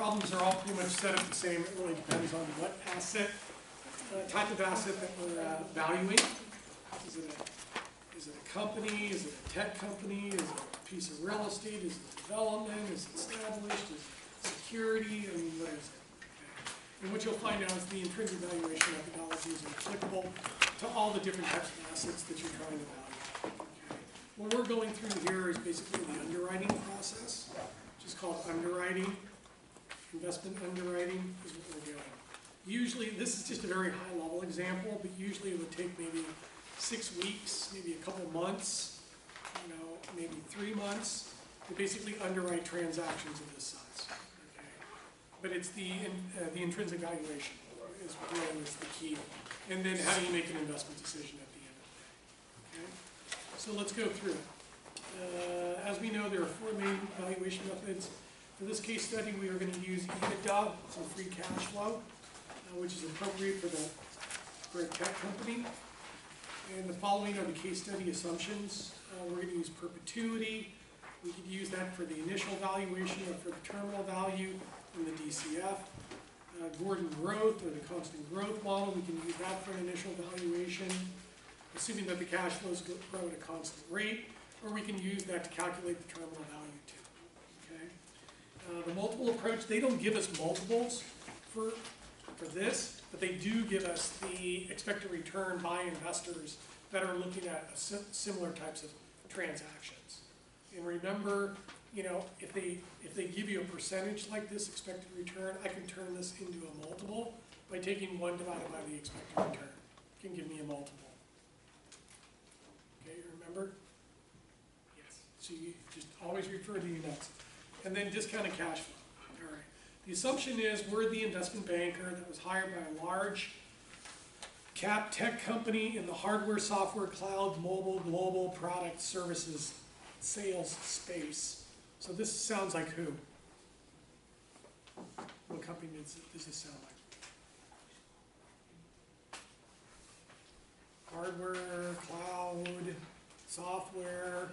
problems are all pretty much set up the same. It really depends on what asset, type of asset that we're valuing. Is it a company? Is it a tech company? Is it a piece of real estate? Is it development? Is it established? Is it security? I mean, what is it? Okay. And what you'll find out is the intrinsic valuation methodology is applicable to all the different types of assets that you're trying to value. Okay. What we're going through here is basically the underwriting process, which is called underwriting. Investment underwriting is what we're doing. Usually, this is just a very high-level example, but usually it would take maybe 6 weeks, maybe a couple months, maybe 3 months to basically underwrite transactions of this size. Okay. But it's the intrinsic valuation is really is the key. And then how do you make an investment decision at the end of the day? Okay. So let's go through it. As we know, there are 4 main valuation methods. For this case study, we are going to use EBITDA, so free cash flow, which is appropriate for a tech company. And the following are the case study assumptions. We're going to use perpetuity. We could use that for the initial valuation or for the terminal value in the DCF. Gordon growth or the constant growth model, we can use that for an initial valuation, assuming that the cash flows grow at a constant rate, or we can use that to calculate the terminal value too. Okay? The multiple approach, they don't give us multiples for this, but they do give us the expected return by investors that are looking at similar types of transactions. And remember, if they give you a percentage like this expected return, I can turn this into a multiple by taking 1 divided by the expected return. It can give me a multiple. Okay, you remember? Yes. So you just always refer to units. And then discounted cash flow. All right. The assumption is we're the investment banker that was hired by a large cap tech company in the hardware, software, cloud, mobile, global product services sales space. So this sounds like who? What company does this sound like? Hardware, cloud, software.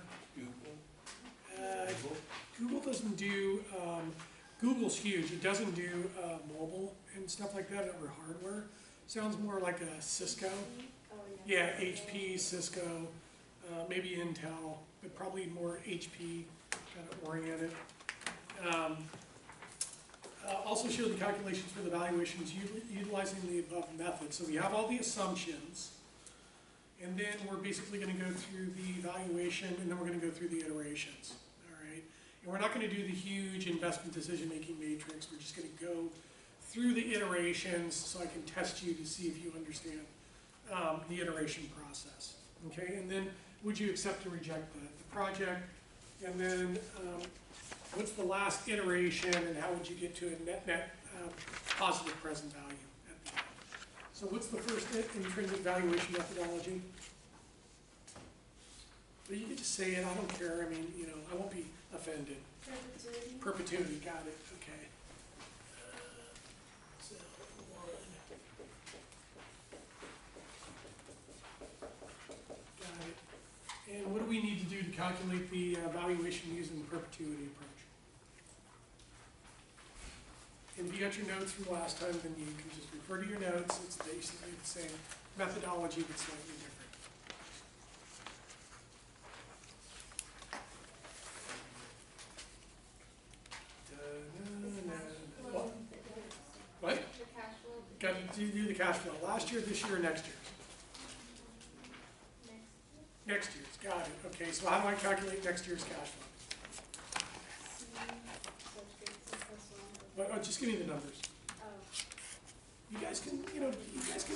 Google doesn't do, Google's huge. It doesn't do mobile and stuff like that over hardware. Sounds more like a Cisco. Yeah, HP, Cisco, maybe Intel, but probably more HP kind of oriented. Also show the calculations for the valuations utilizing the above method. So we have all the assumptions, and then we're basically going to go through the valuation, and then we're going to go through the iterations. All right, and we're not going to do the huge investment decision-making matrix. We're just going to go through the iterations so I can test you to see if you understand the iteration process. Okay, and then would you accept or reject the project? And then what's the last iteration, and how would you get to a net positive present value at the end? So what's the first intrinsic valuation methodology? Well, you can just say it. I don't care. I mean, I won't be offended. Perpetuity. Perpetuity. Got it. Okay. And what do we need to do to calculate the valuation using the perpetuity approach? And if you got your notes from last time, then you can just refer to your notes. It's basically the same methodology, but slightly different. What? Got to do the cash flow. Last year, this year, or next year? Next year's, got it. Okay, so how do I calculate next year's cash flow? Well, just give me the numbers. You guys can,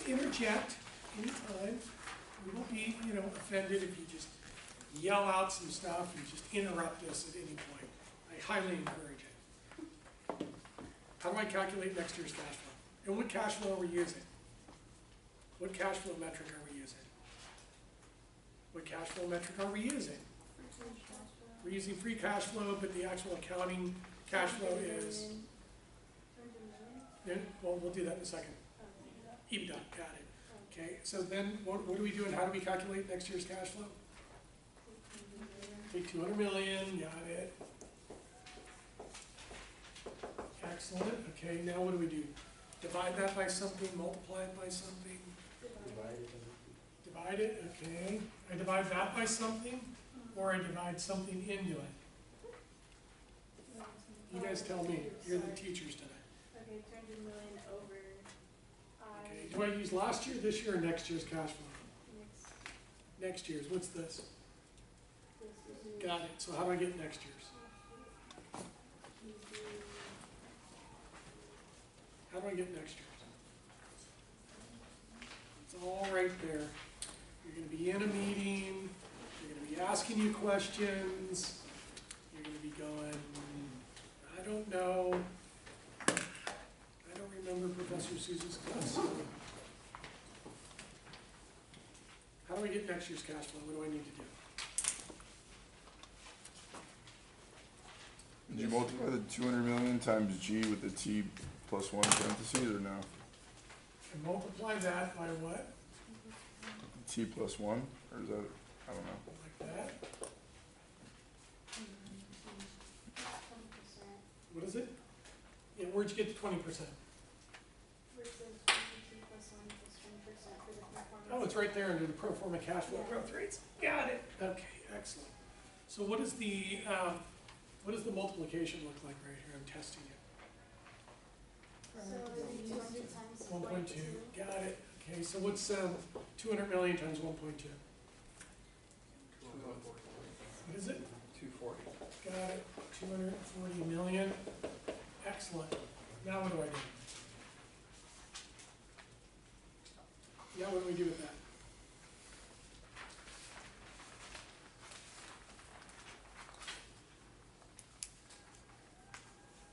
interject anytime. We won't be, offended if you just yell out some stuff and just interrupt us at any point. I highly encourage it. How do I calculate next year's cash flow? And what cash flow are we using? What cash flow metric are we using? What cash flow metric are we using? We're using free cash flow, but the actual accounting cash flow is... Well, we'll do that in a second. EBITDA, got it. Okay, so then what do we do and how do we calculate next year's cash flow? Take 200 million, got it. Excellent, okay, now what do? Divide that by something, multiply it by something? Divide it, okay. I divide that by something, or I divide something into it? You guys tell me, you're the teachers tonight. Okay, 200 million over Okay, do I use last year, this year, or next year's cash flow? next. Next year's, what's this? This is Got it, so how do I get next year's? How do I get next year's? It's all right there. You're gonna be in a meeting, they're gonna be asking you questions, you're gonna be going, I don't know. I don't remember Professor Sousa's class. How do I get next year's cash flow? What do I need to do? Did you multiply the 200 million times G with the T plus 1 parentheses, or no? And multiply that by what? T plus 1, or is that, I don't know. Like that? What is it? Yeah, where'd you get the 20%? Oh, it's right there under the pro forma cash flow growth rates. Got it. Okay, excellent. So what does the multiplication look like right here? I'm testing it. So 200 times 1.2. Got it. Okay, so what's 200 million times 1.2? What is it? 240. Got it. 240 million. Excellent. Now what do I do? Now what do we do with that?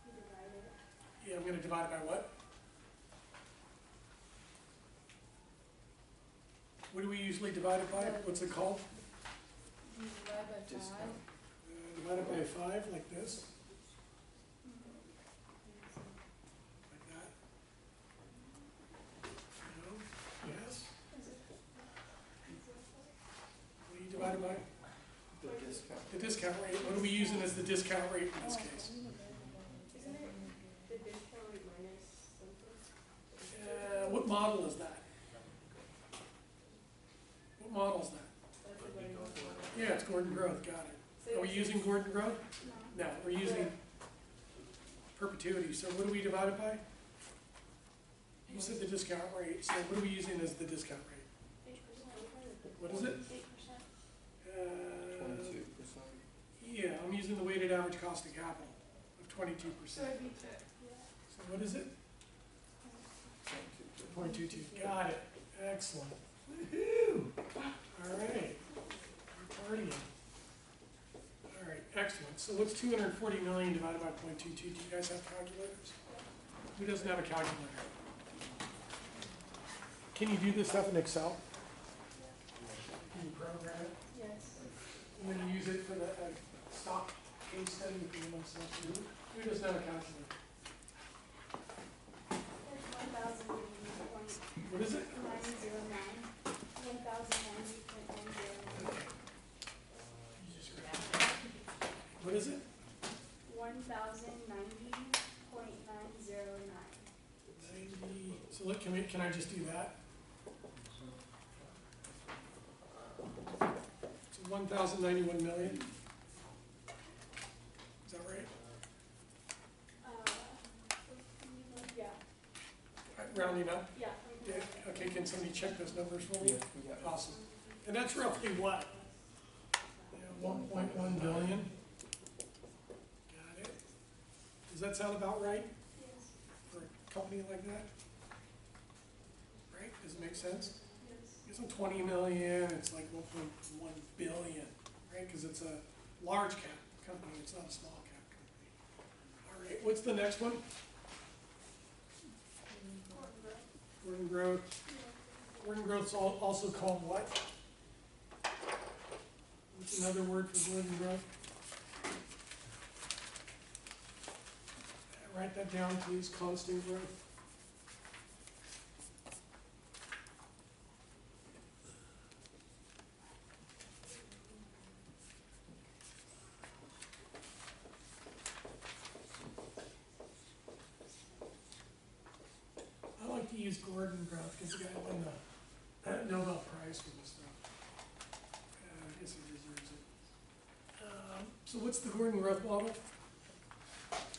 you divide it. Yeah, I'm going to divide it by what? What do we usually divide it by? What's it called? You divide by 5. Discount. Divide it by 5, like this. Like that. No? Yes? What do you divide it by? The discount. The discount rate. What are we using as the discount rate in this case? Isn't it the discount rate minus something? What model is that? What model is that? That's the Gordon Growth model. Yeah, it's Gordon Growth, got it. Are we using Gordon Growth? No. No, we're using perpetuity. So what do we divide it by? You said the discount rate, so what are we using as the discount rate? 8%. What is it? 8%. 22%. Yeah, I'm using the weighted average cost of capital of 22%. So it'd be, So what is it? 0.22. Got it. Excellent. Woohoo! All right. We're partying. All right, excellent. So what's 240 million divided by 0.22? Do you guys have calculators? Who doesn't have a calculator? Can you do this stuff in Excel? Can you program it? yes. And then use it for the stock case study if you want to do? Who doesn't have a calculator? It's 1,090.909. What is it? 1,090.909. You just grab it. What is it? 1,090.909. 90. So look, can I just do that? So 1,091 million. Is that right? Yeah, Rounding up? yeah. Yeah. Okay, can somebody check those numbers for me? Yeah, we got it. Awesome. And that's roughly what? Yeah, 1.1 billion. Got it. Does that sound about right Yes, for a company like that? Right? Does it make sense? yes. Isn't 20 million, it's like 1.1 billion, right? Because it's a large cap company, it's not a small cap company. All right, what's the next one? Gordon Growth. Gordon Growth's also called what? What's another word for Gordon Growth? Write that down, please, constant growth. use Gordon growth, because the guy won the Nobel Prize for this stuff. I guess he deserves it. So what's the Gordon growth model?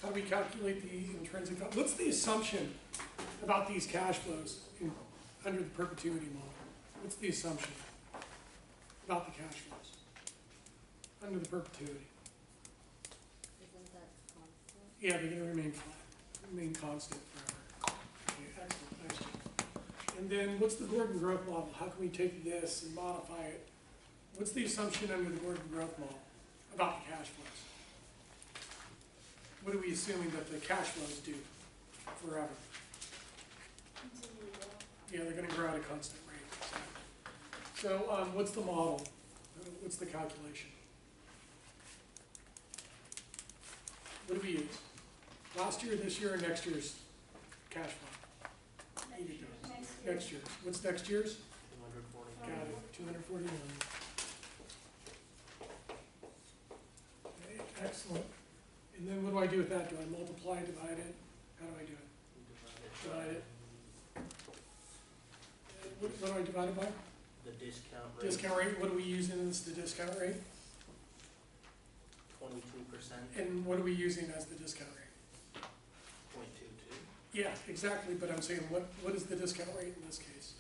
How do we calculate the intrinsic value? What's the assumption about these cash flows under the perpetuity model? What's the assumption about the cash flows under the perpetuity? Isn't that constant? Yeah, they're gonna remain flat, remain constant forever. Okay, excellent, nice job. And then what's the Gordon growth model? How can we take this and modify it? What's the assumption under the Gordon growth model about the cash flows? What are we assuming that the cash flows do forever? Continue to grow. Yeah, they're gonna grow at a constant rate. So, what's the model? What's the calculation? What do we use? Last year, this year, or next year's cash flow? Either does. Next year's. What's next year's? 240. Got it, 240 million. Okay, excellent. And then what do I do with that? Do I multiply, divide it? How do I do it? Divide it. What do I divide it by? The discount rate. Discount rate, what are we using as the discount rate? 22%, And what are we using as the discount rate? 0.22. Yeah, exactly, but I'm saying, what is the discount rate in this case?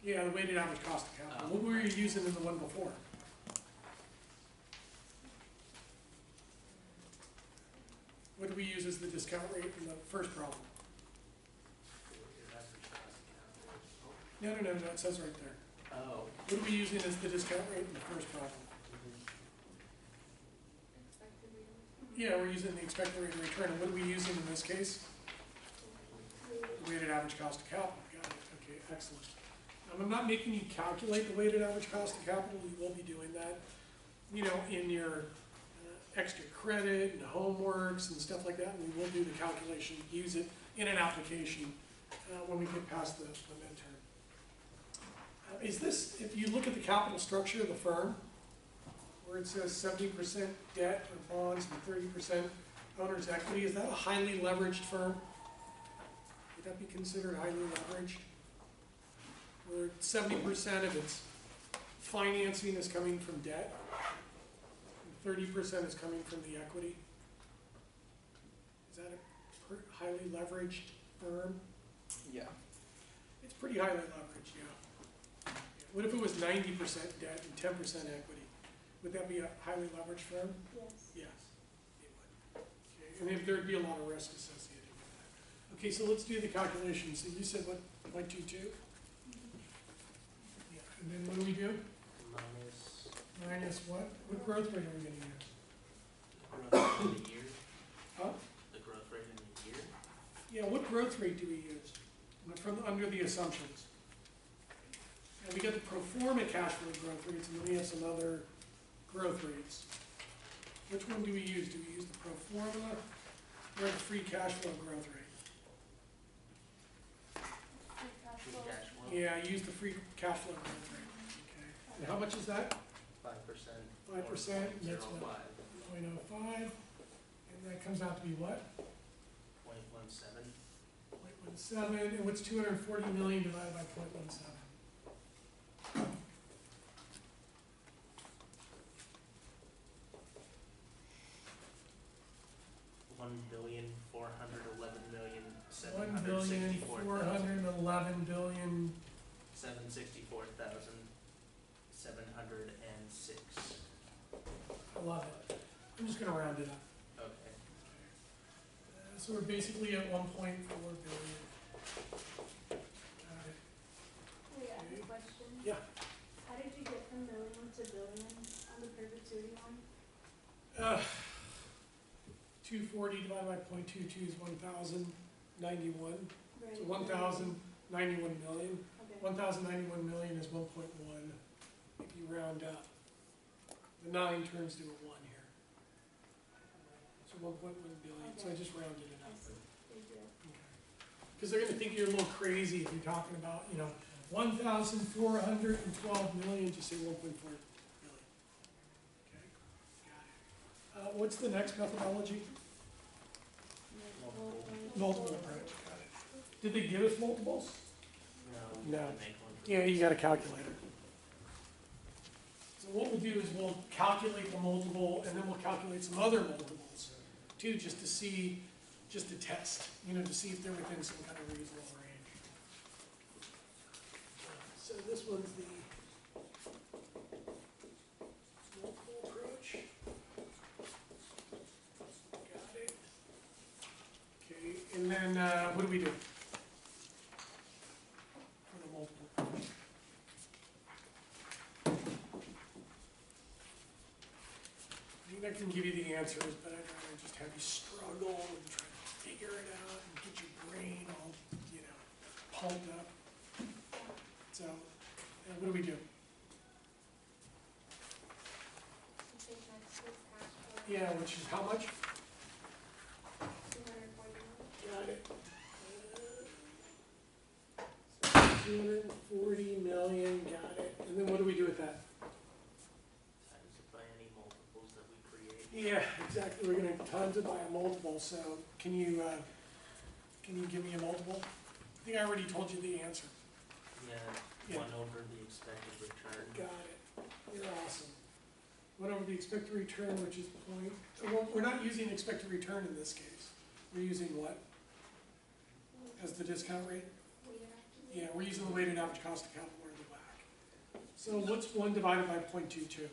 Yeah, the weighted average cost of capital. What were you using in the one before? What do we use as the discount rate in the first problem? No, it says right there. Oh. What are we using as the discount rate in the first problem? Expected return. Yeah, we're using the expected rate of return, and what are we using in this case? The weighted average cost of capital, got it, okay, excellent. I'm not making you calculate the weighted average cost of capital, you will be doing that, you know, in your extra credit and homeworks and stuff like that, and we will do the calculation, use it in an application when we get past the midterm. Is this, if you look at the capital structure of the firm, where it says 70% debt or bonds and 30% owner's equity, is that a highly leveraged firm? Would that be considered highly leveraged? Where 70% of its financing is coming from debt, and 30% is coming from the equity? Is that a highly leveraged firm? Yeah. It's pretty highly leveraged, yeah. What if it was 90% debt and 10% equity? Would that be a highly leveraged firm? Yes. Yes, it would. Okay, and if there'd be a lot of risk associated with that. Okay, so let's do the calculation. So you said what, 0.22? Yeah, and then what do we do? Minus Minus what? What growth rate are we gonna use? the growth rate in the year. Huh? The growth rate in the year. Yeah, what growth rate do we use? From, under the assumptions. And we got the pro forma cash flow growth rates, and then we have some other growth rates. Which one do we use? Do we use the pro forma or the free cash flow growth rate? Free cash Free flow. cash flow. Yeah, use the free cash flow growth rate. Okay. And how much is that? 5%. 5%, and that's what? 0.05, and that comes out to be what? 0.17. 0.17, and what's 240 million divided by 0.17? $1,411,764,706. 764,706. I love it. I'm just gonna round it up. Okay. So we're basically at 1.4 billion. Wait, I have a question. Yeah. How did you get from million to billion on the perpetuity one? 240 divided by 0.22 is 1,091. Right. So 1,091 million. Okay. 1,091 million is 1.1. If you round up, the 9 turns to a 1 here. So 1.1 billion. So I just rounded it I up. see. Thank you. Because they're going to think you're a little crazy if you're talking about, you know, 1,412 million, just say 1.4 billion. Okay, got it. What's the next methodology? Multiple. Multiple approach, got it. Did they give us multiples? No. No. we can make one for Yeah, this. you got a calculator. So what we'll do is we'll calculate the multiple, and then we'll calculate some other multiples too, just to see, just to test, to see if they're within some kind of reasonable range. So this one's the multiple approach. Got it. Okay, and then what do we do for the multiple approach? I think I can give you the answers, but I'd rather just have you struggle and try to figure it out and get your brain all, pumped up. So, what do we do? Yeah, which is how much? 240 Got it. 240 million, got it. And then what do we do with that? Times it by any multiples that we create. Yeah, exactly. We're gonna times it by a multiple, so can you give me a multiple? I think I already told you the answer. Yeah, Yeah. 1 over the expected return. Got it. You're awesome. 1 over the expected return, which is point, well, we're not using expected return in this case. We're using what as the discount rate? Yeah, we're using the weighted average cost of capital or the WACC. So what's 1 divided by 0.22?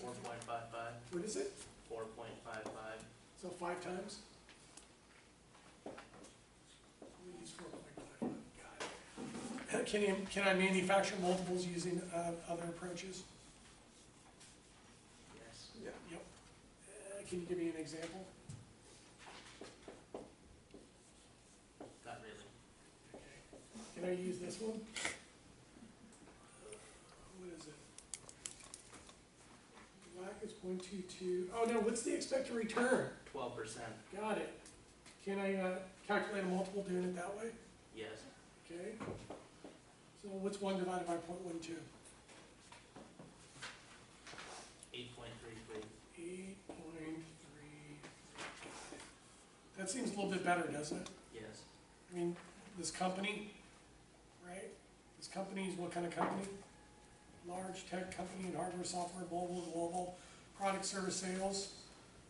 4.55. What is it? 4.55. So 5 times? We'll use 4.55, got it. Can I manufacture multiples using other approaches? Yes. Yep. Can you give me an example? Not really. Can I use this one? What is it? WACC is 0.22. Oh no, what's the expected return? 12%. Got it. Can I calculate a multiple doing it that way? Yes. Okay. So what's 1 divided by 0.12? 8.33. 8.3. That seems a little bit better, doesn't it? Yes. I mean, this company, right? This company is what kind of company? Large tech company in hardware, software, mobile, global, product, service, sales.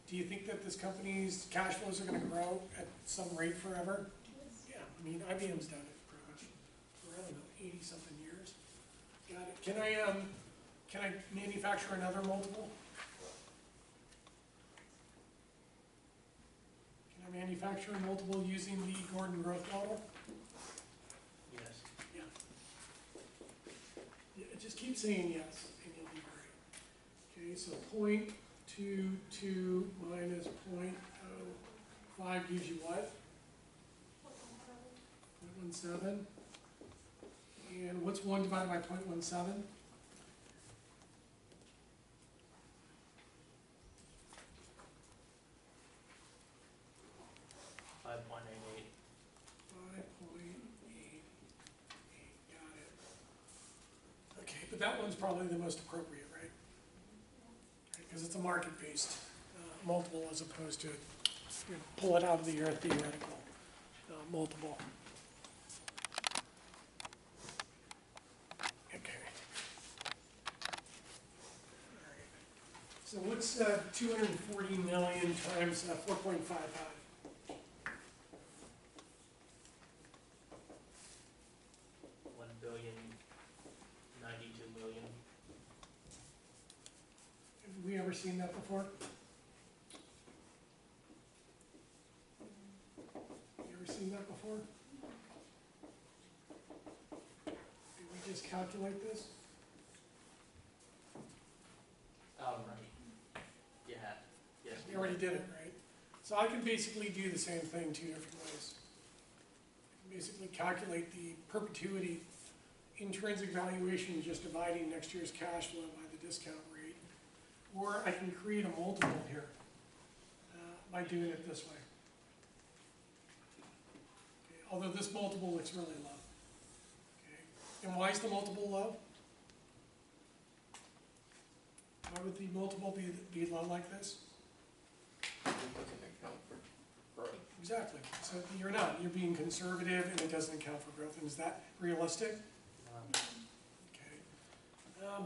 Do you think that this company's cash flows are gonna grow at some rate forever? Yeah, I mean, IBM's done it pretty much for, I don't know, 80-something years. Got it. Can I manufacture another multiple? Can I manufacture a multiple using the Gordon growth model? Yes. Yeah. Yeah, just keep saying yes, and you'll be great. Okay, so 0.22 minus 0.05 gives you what? 0.17. And what's 1 divided by 0.17? 5.88. 5.88, got it. Okay, but that one's probably the most appropriate, right? Because it's a market-based multiple as opposed to, pull it out of the air theoretical multiple. Okay. All right. So what's 240 million times 4.55? 1,092,000,000. Have we ever seen that before? You ever seen that before? Did we just calculate this? Right. You have. Yes. We already did it, right? So I can basically do the same thing 2 different ways. I can basically calculate the perpetuity intrinsic valuation just dividing next year's cash flow by the discount rate. Or I can create a multiple here by doing it this way. Okay, although this multiple looks really low. Okay. And why is the multiple low? Why would the multiple be low like this? It doesn't account for Exactly, so you're not, you're being conservative and it doesn't account for growth, and is that realistic? Okay.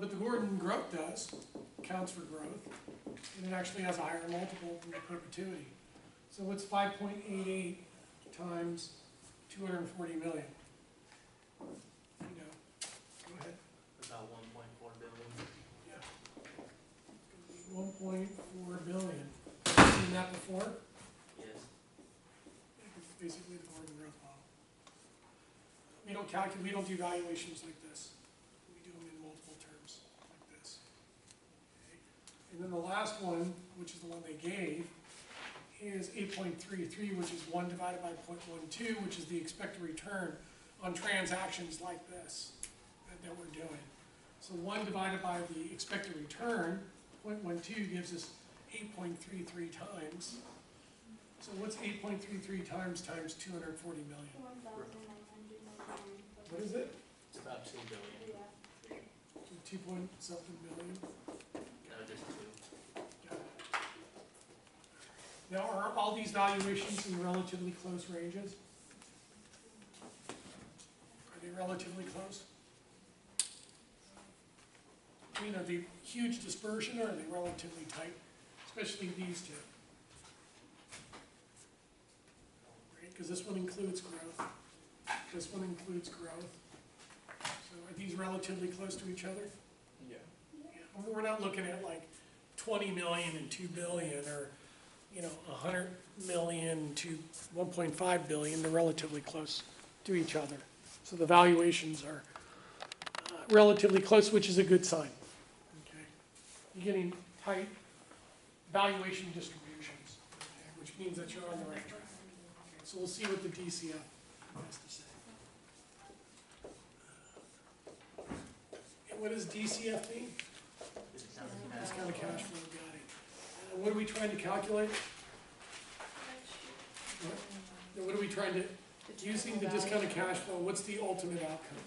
But the Gordon growth does, counts for growth, and it actually has a higher multiple than the perpetuity. So what's 5.88 times 240 million? You know, go ahead. About 1.4 billion. Yeah. 1.4 billion. Have you seen that before? Yes. It's basically the Gordon growth model. We don't calculate, we don't do valuations like this. We do them in multiple terms like this. Okay. And then the last one, which is the one they gave, is 8.33, which is 1 divided by 0.12, which is the expected return on transactions like this that we're doing. So 1 divided by the expected return, 0.12, gives us 8.33 times. So what's 8.33 times 240 million? 1,999. What is it? It's about 2 billion. Yeah. 2 point something billion? No, just 2. Got it. Now, are all these valuations in relatively close ranges? Are they relatively close? I mean, are they huge dispersion or are they relatively tight? Especially these two. Right, because this one includes growth. This one includes growth. So are these relatively close to each other? Yeah. Yeah. We're not looking at like 20 million and 2 billion or, you know, 100 million to 1.5 billion. They're relatively close to each other. So the valuations are relatively close, which is a good sign. Okay. You're getting tight valuation distributions, okay, which means that you're on the right track. Okay, so we'll see what the DCF has to say. And what does DCF mean? Discounted cash flow, got it. What are we trying to calculate? What are we trying to, using the discounted cash flow, what's the ultimate outcome?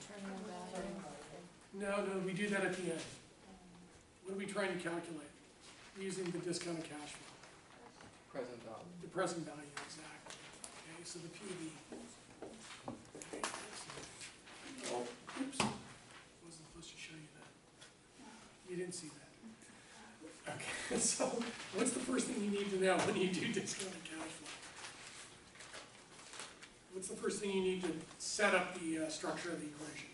No, we do that at the end. What are we trying to calculate? Using the discounted cash flow. Present value. The present value, exactly. Okay, so the PV. Okay, oh, oops. Wasn't supposed to show you that. You didn't see that. Okay, so what's the first thing you need to know when you do discounted cash flow? What's the first thing you need to set up the structure of the equation?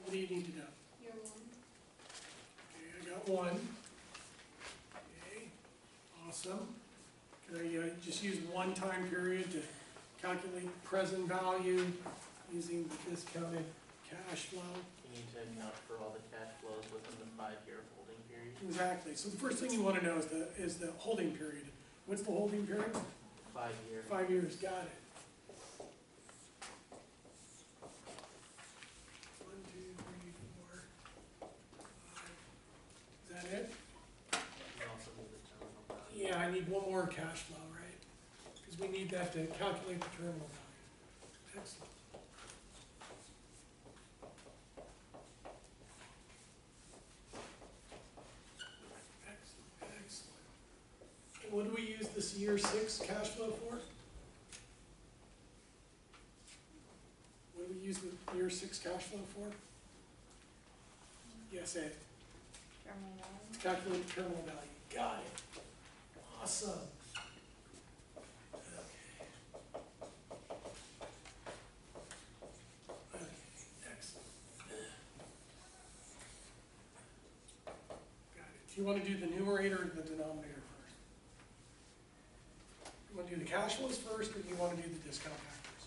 What do you need to know? Year one. Okay, I got 1. Okay, awesome. Can I just use one time period to calculate present value using the discounted cash flow? You need to account for all the cash flows within the 5-year holding period. Exactly. So the first thing you want to know is the holding period. What's the holding period? 5-year. 5 years. Got it. 1, 2, 3, 4, 5. Is that it? You also need the terminal value. Yeah, I need one more cash flow, right? Because we need that to calculate the terminal value. Excellent. Excellent. And what do we use this year 6 cash flow for? What do we use the year 6 cash flow for? Yes, Ed. Terminal value. Calculate the terminal value. Got it. Awesome. Okay, excellent. Got it. Do you want to do the numerator or the denominator first? You want to do the cash flows first, or do you want to do the discount factors?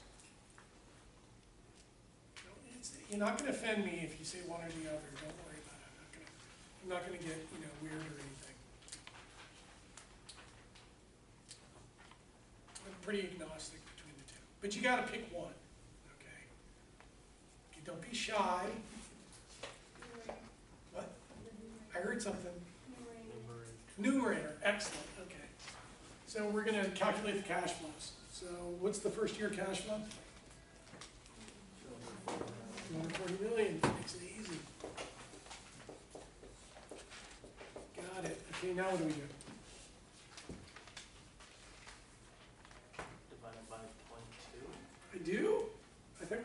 No, you're not going to offend me if you say one or the other. Don't worry about it. I'm not going to get, you know, weird or anything. I'm pretty agnostic between the two. But you got to pick one, okay? Okay, don't be shy. What? I heard something. Numerator, excellent, okay. So we're going to calculate the cash flows. So what's the first year cash flow? 240 million, makes it easy. Got it, okay, Okay, now what do we do? Divided by 0.2. I do? I think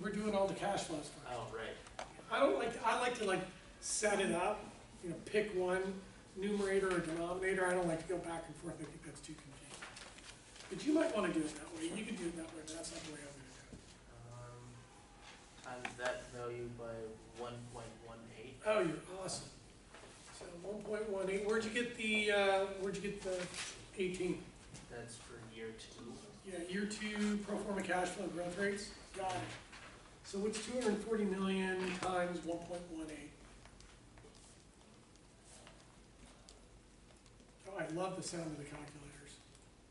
we're doing all the cash flows first. Oh, right. I like to like set it up, you know, pick one numerator or denominator. I don't like to go back and forth. I think that's too confusing. But you might want to do it that way. You can do it that way, but that's not the way I'm gonna do it. Times that value by 1.18. Oh, you're awesome. So 1.18, where'd you get the 18? That's for year 2. Yeah, year 2 pro forma cash flow growth rates, got it. So what's 240 million times 1.18? Oh, I love the sound of the calculators.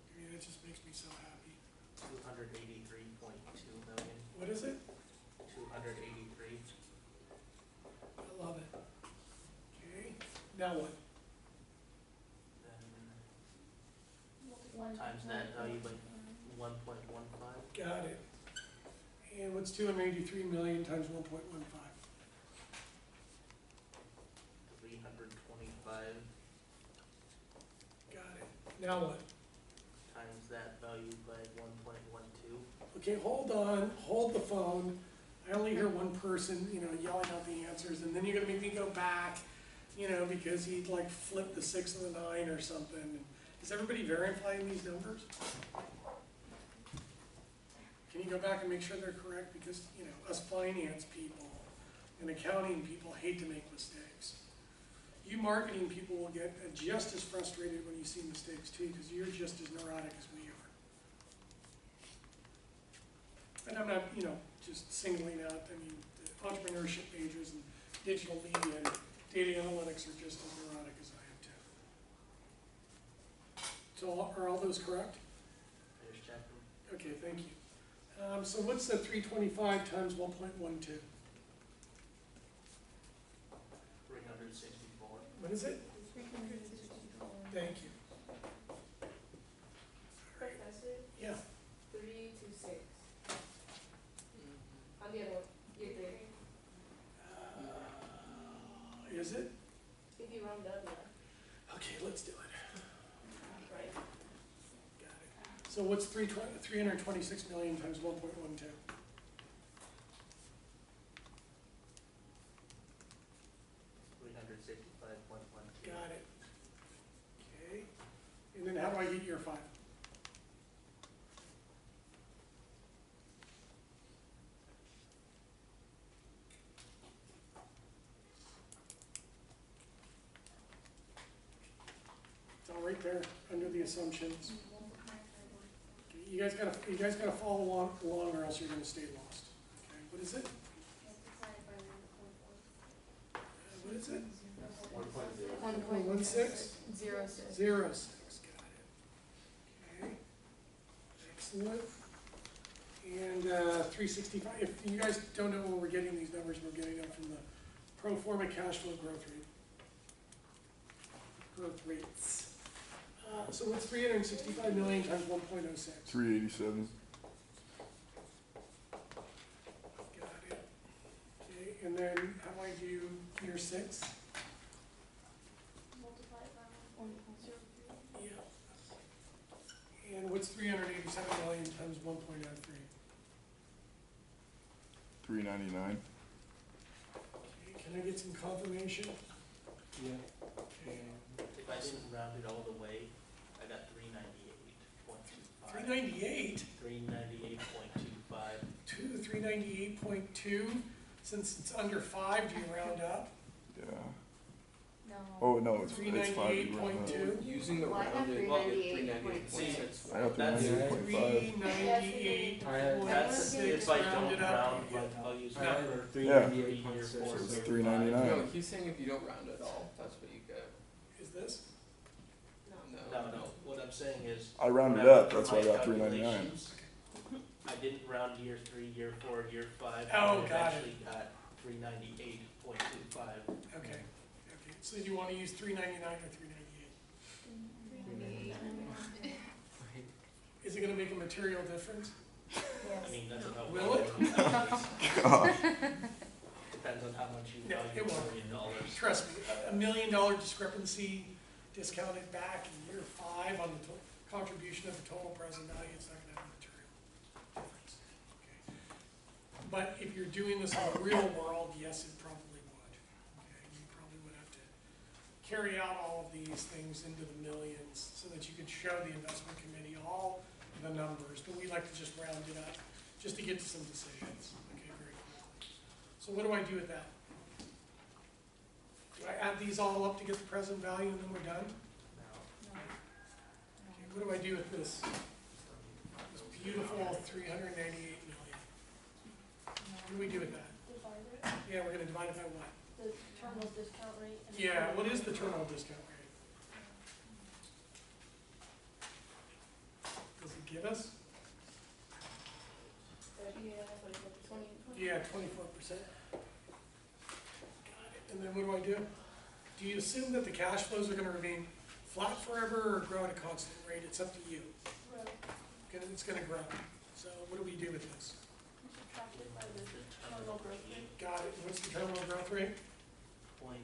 I mean, it just makes me so happy. 283.2 million. What is it? 283. I love it. Okay, now what? Then times that value by 1.15. Got it. And what's 283 million times 1.15? 325 Got it. Now what? times that value by 1.12. Okay, hold on, hold the phone. I only hear one person, you know, yelling out the answers, and then you're gonna make me go back, you know, because he like flipped the 6 and the 9 or something. Is everybody verifying these numbers? Can you go back and make sure they're correct? Because, you know, us finance people and accounting people hate to make mistakes. You marketing people will get just as frustrated when you see mistakes too, because you're just as neurotic as we are. And I'm not, you know, just singling out, I mean, the entrepreneurship majors and digital media and data analytics are just as neurotic as I am too. So are all those correct? I just checked them. Okay, thank you. So what's the 325 times 1.12? 364. What is it? Thank you. All right, Professor, yeah. 3 to 6. On the other one, year 3. Is it? If you round up, yeah. Okay, let's do it. Right. Got it. So what's 326 million times 1.12? 365.12. Got it. Okay. And then how do I get year 5? It's all right there, under the assumptions. You guys gotta follow along or else you're gonna stay lost. Okay, what is it? What is it? 1.16? 06. 06, got it. Okay, excellent. And 365, if you guys don't know where we're getting these numbers, we're getting them from the pro forma cash flow growth rates. So what's 365 million times 1.06? 387. Got it. Okay, and then how do I do year 6? Multiply it by 1.03. Yeah. And what's 387 million times 1.03? 399. Okay, can I get some confirmation? Yeah. Okay. If I didn't round it all the way, I got 398.25. 398? 398.25. 398.2, since it's under 5, do you round up? Yeah. No. Oh, no, it's 5. You round up. 398.2? Using the Well, I have rounded, 398.6. I got 398.5. 398.5. That's 398.6 if I don't rounded up. round, like, I'll use I had number. 398.6. So it's 35. 399. No, he's saying if you don't round at all, that's what you get. Is this? No, what I'm saying is. I rounded when up, did that's why I my got 399. calculations, I didn't round year 3, year 4, year 5. Oh, I got it. eventually got 398.25. Okay, okay, so you wanna use 399 or 398? Is it gonna make a material difference? I mean, that's about. Will it? God. Depends on how much you No, value it won't. $1 million. Trust me, $1 million discrepancy discount it back in year 5 on the contribution of the total present value, it's not gonna have a material difference. Okay. But if you're doing this in the real world, yes, it probably would. Okay, you probably would have to carry out all of these things into the millions so that you could show the investment committee all the numbers, but we like to just round it up, just to get to some decisions. Okay, very quickly. So what do I do with that? Do I add these all up to get the present value and then we're done? Now, Okay, what do I do with this? This beautiful 398 million. What do we do with that? Divide it, Yeah, we're gonna divide it by what? the terminal discount rate. and the Yeah, what is the terminal terminal discount rate? Does it give us? Yeah, what is it, 20? Yeah, 24%. Got it. And then what do I do? Do you assume that the cash flows are gonna remain flat forever or grow at a constant rate? It's up to you. Row. It's gonna grow. So what do we do with this? You subtract it by the terminal growth rate. Got it. What's the terminal growth rate? 0.03.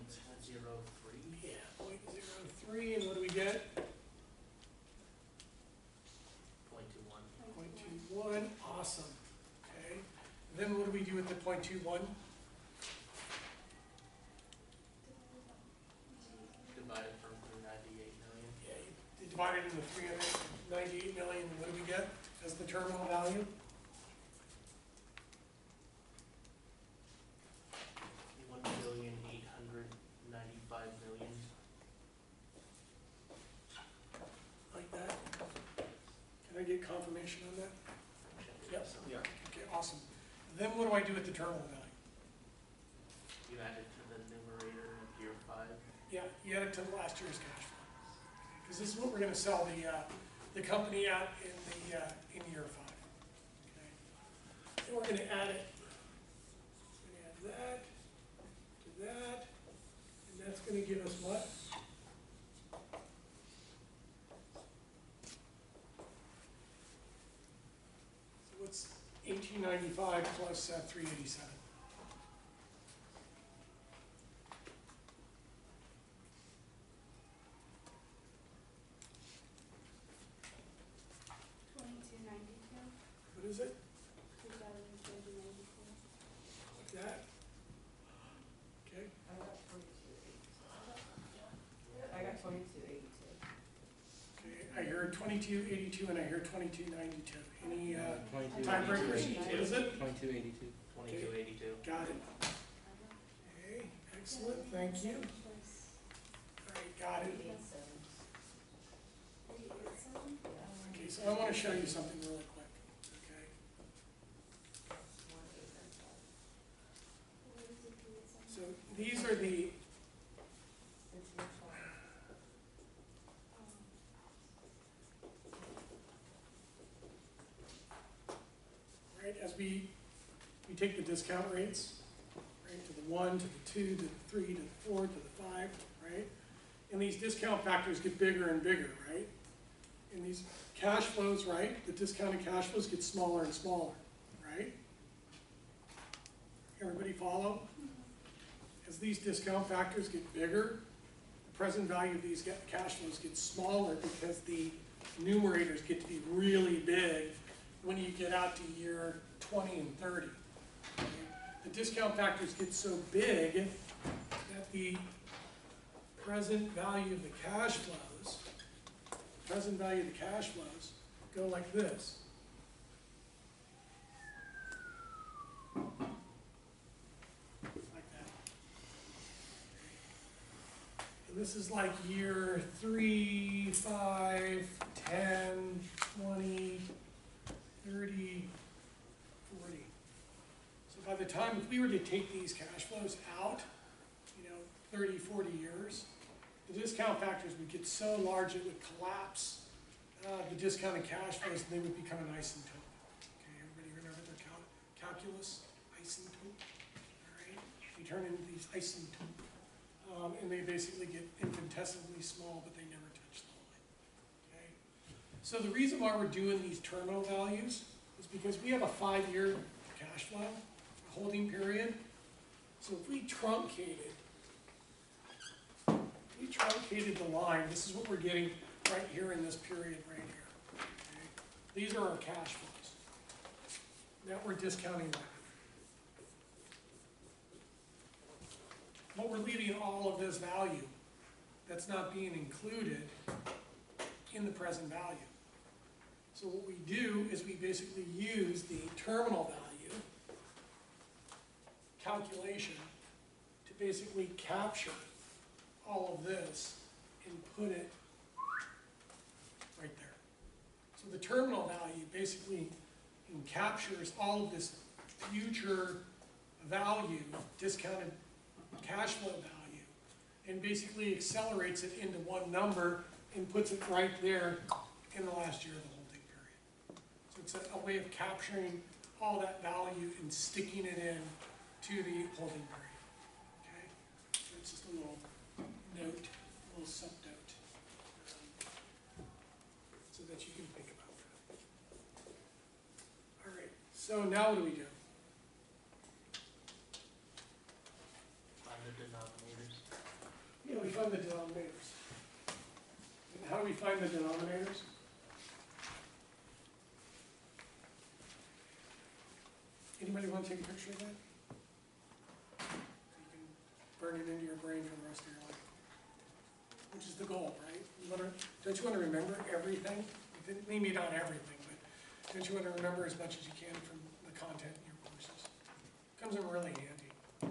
Yeah, 0.03, and what do we get? 0.21. 0.21, awesome. Okay. Then what do we do with the 0.21? Divided from 398 million. Yeah, you divide it into 398 million, and what do we get as the terminal value? 1,895,000,000. Like that? Can I get confirmation on that? Yep. Yeah. Okay, awesome. Then what do I do with the terminal value? You add it to the numerator of year 5. Yeah, you add it to last year's cash flow. Because this is what we're gonna sell the company at in year 5. Okay. And we're gonna add it, we're gonna add that to that, and that's gonna give us what? So what's 1895 plus 387? What is it? 2,292. Like that? Okay, I got 2282. I got 2282. okay, I heard 2282 and I heard 2292. Any Twenty-two. tiebreakers? What is it? 2282. 2282. Got it. Okay, excellent, thank you. All right, got it. 387. Okay, so I want to show you something really quick, okay? 1895. So these are the, It's your phone. right, as we take the discount rates, right, to the 1, to the 2, to the 3, to the 4, to the 5, right? And these discount factors get bigger and bigger, right? And these cash flows, right, the discounted cash flows get smaller and smaller, right? Everybody follow? As these discount factors get bigger, the present value of these cash flows gets smaller because the numerators get to be really big when you get out to year 20 and 30. Okay? The discount factors get so big that the present value of the cash flows, go like this. Like that. And this is like year 3, 5, 10, 20, 30, 40. So by the time, if we were to take these cash flows out, 30, 40 years, the discount factors would get so large it would collapse the discounted cash flows and they would become an asymptote. Okay, everybody remember their calculus? Asymptote, all right? We turn into these asymptote, and they basically get infinitesimally small, but they never touch the line, okay? So the reason why we're doing these terminal values is because we have a 5-year cash flow, a holding period. So if we truncated we truncated the line, this is what we're getting right here in this period right here. Okay? These are our cash flows that we're discounting back. But we're leaving all of this value that's not being included in the present value. So what we do is we basically use the terminal value calculation to basically capture all of this and put it right there. So the terminal value basically captures all of this future value, discounted cash flow value, and basically accelerates it into one number and puts it right there in the last year of the holding period. So it's a way of capturing all that value and sticking it in to the holding period. Okay? So it's just a little note, a little subnote, so that you can think about that. All right, so now what do we do? Find the denominators. Yeah, we find the denominators. And how do we find the denominators? Anybody want to take a picture of that? So you can burn it into your brain for the rest of your life. Which is the goal, right? Don't you want to remember everything? Maybe not everything, but don't you want to remember as much as you can from the content in your courses? Comes in really handy. I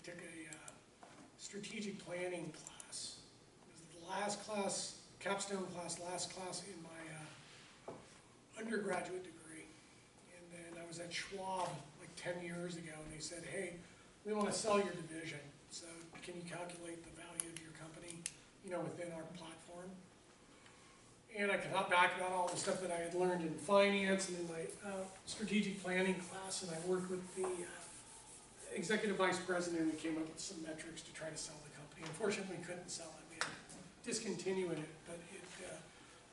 took a strategic planning class. It was the last class, capstone class, last class in my undergraduate degree. And then I was at Schwab like 10 years ago, and they said, hey, we want to sell your division. So can you calculate the value of your company, within our platform? And I could hop back about all the stuff that I had learned in finance and in my strategic planning class, and I worked with the executive vice president, and we came up with some metrics to try to sell the company. Unfortunately, we couldn't sell it. We had to discontinue it, but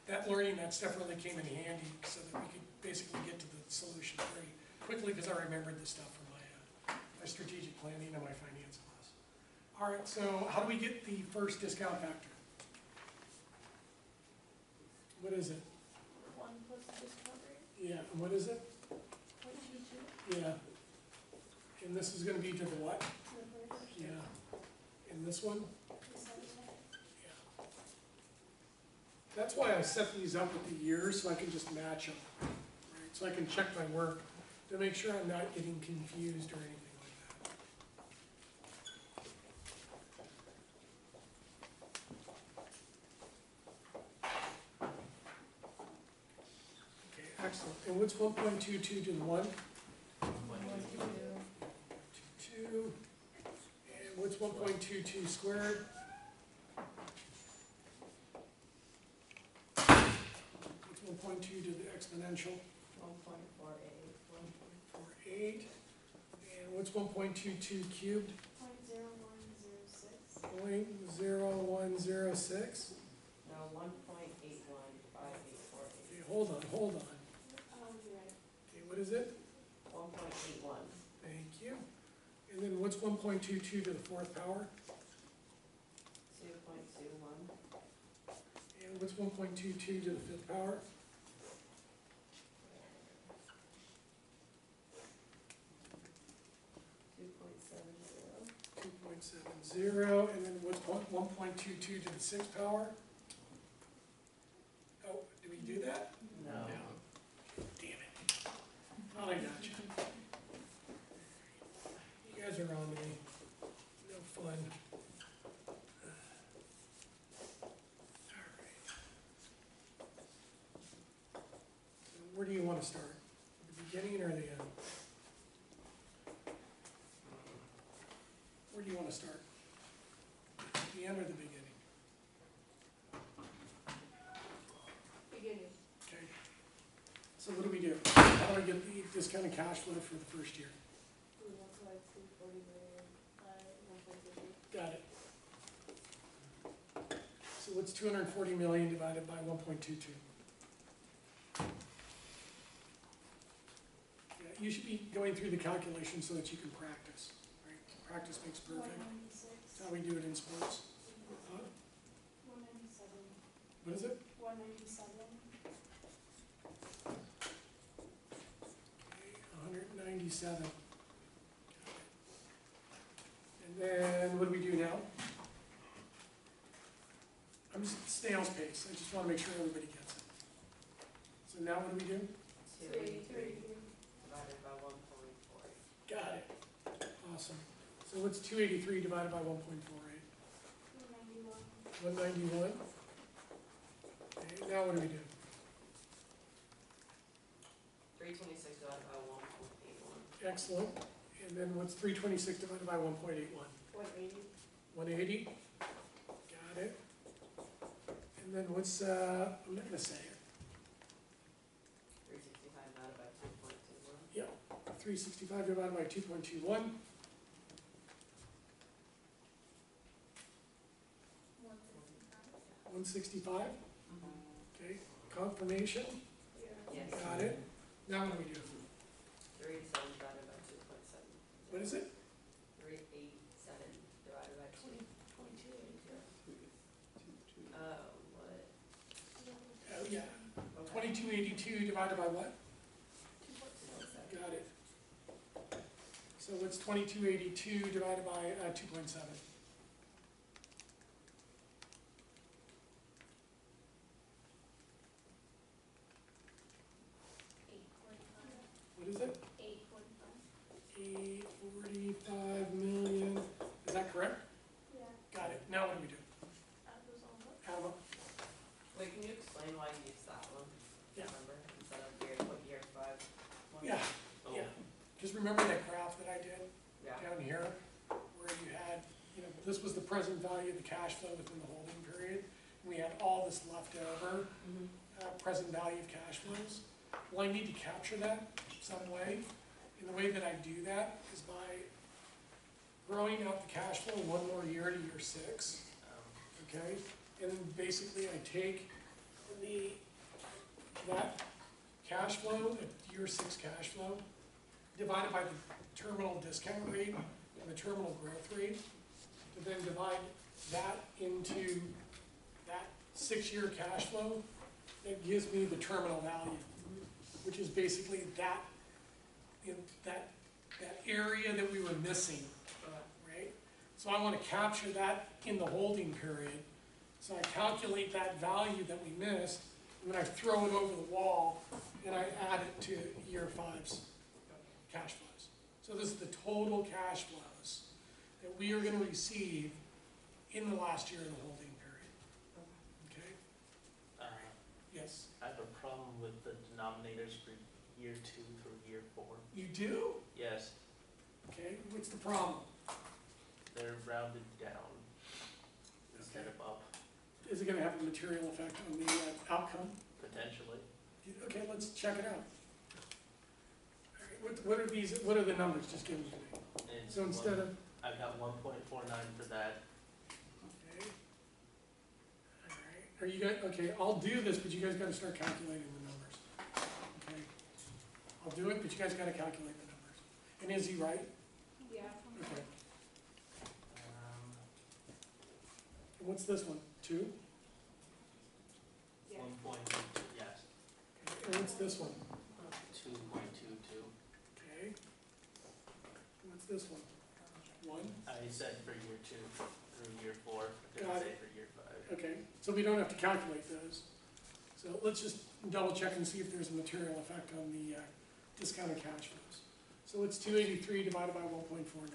that learning, that stuff really came in handy so that we could basically get to the solution very quickly, because I remembered the stuff from my strategic planning and my finance class. All right, so how do we get the first discount factor? What is it? 1 plus the discount rate, Yeah, and what is it? 0.22 Yeah. And this is gonna be to the what? to the first. Yeah. And this one? The second one. Yeah. That's why I set these up with the years, so I can just match them, right? So I can check my work to make sure I'm not getting confused or anything like that. Okay, excellent. And what's 1.22 to the 1? 2. And what's 1.22 squared? What's 1.2 to the exponential? 1.48. 1.48. And what's 1.22 cubed? 0.0106. 0.0106. No, 1.815848. Okay, hold on. Oh, you're right. Okay, what is it? 1.81. Thank you. And then what's 1.22 to the 4th power? 2.21. And what's 1.22 to the 5th power? 2.70. And then what's 1.22 to the 6th power? Oh, did we do that? No. Damn it. Oh, I got you. You guys are on me. No fun. Alright. Where do you want to start? The beginning or the end? Where do you want to start? The end or the beginning? Beginning. Okay. So what do we do? How do I get the discounted cash flow for the first year? We multiply 240 million by 1.2. Got it. So what's 240 million divided by 1.22? Yeah, you should be going through the calculation so that you can practice, right? Practice makes perfect. 196. That's how we do it in sports. Huh? 197. What is it? 197. 197. And then, what do we do now? I'm just snail's pace, I just wanna make sure everybody gets it. So now what do we do? 283 divided by 1.4. Got it. Awesome. So what's 283 divided by 1.48? 191. 191. Okay, now what do we do? 326 divided by 1.81. Excellent. And then what's 326 divided by 1.81? 180. 180. Got it. And then what's, I'm not gonna say it. 365 divided by 2.21. Yep. 365 divided by 2.21. 165. Okay. Confirmation. Yes. Got it. Now what do we do? 387 divided by 2.7. What is it? 387 divided by 2. 2282. What? Oh, yeah. Okay. 2282 divided by what? 2.7. Got it. So what's 2282 divided by 2.7? 845. What is it? 845. 845 million. Is that correct? Yeah. Got it. Now what do we do? That was all what? How about, Wait, can you explain why you used that one? Yeah. Remember, instead of year 5 one? yeah, Oh, yeah. Just remember that graph that I did Yeah. down here, where you had, this was the present value of the cash flow within the holding period. And we had all this left over, present value of cash flows. Well, I need to capture that some way. And the way that I do that is by growing out the cash flow one more year to year 6, okay? And then basically I take that cash flow, the year 6 cash flow, divided by the terminal discount rate and the terminal growth rate, to then divide that into that 6-year cash flow, that gives me the terminal value, which is basically that area that we were missing, right? So I want to capture that in the holding period. So I calculate that value that we missed, and then I throw it over the wall, and I add it to year 5's cash flows. So this is the total cash flows that we are going to receive in the last year of the holding period. Okay? Yes? I have a problem with the denominators for year 2 through year 4. You do? Yes, Okay, what's the problem? they're rounded down instead Okay. of up, Is it gonna have a material effect on the outcome? potentially. Okay, let's check it out. All right, what are these, what are the numbers, just give them to me. And So instead of, I've got 1.49 for that. okay. All right, are you guys, okay, I'll do this, but you guys gotta start calculating the numbers. Okay? I'll do it, but you guys gotta calculate the numbers. And is he right? Yeah. Okay. Um, And what's this one? 2? Yeah. 1.22, yes, Okay. And what's this one? 2.22. Okay. And what's this one? 1? I said for year 2 through year 4, I Got didn't say it. for year 5. Okay, so we don't have to calculate those. So let's just double check and see if there's a material effect on the discounted cash flows. So it's 283 divided by 1.49.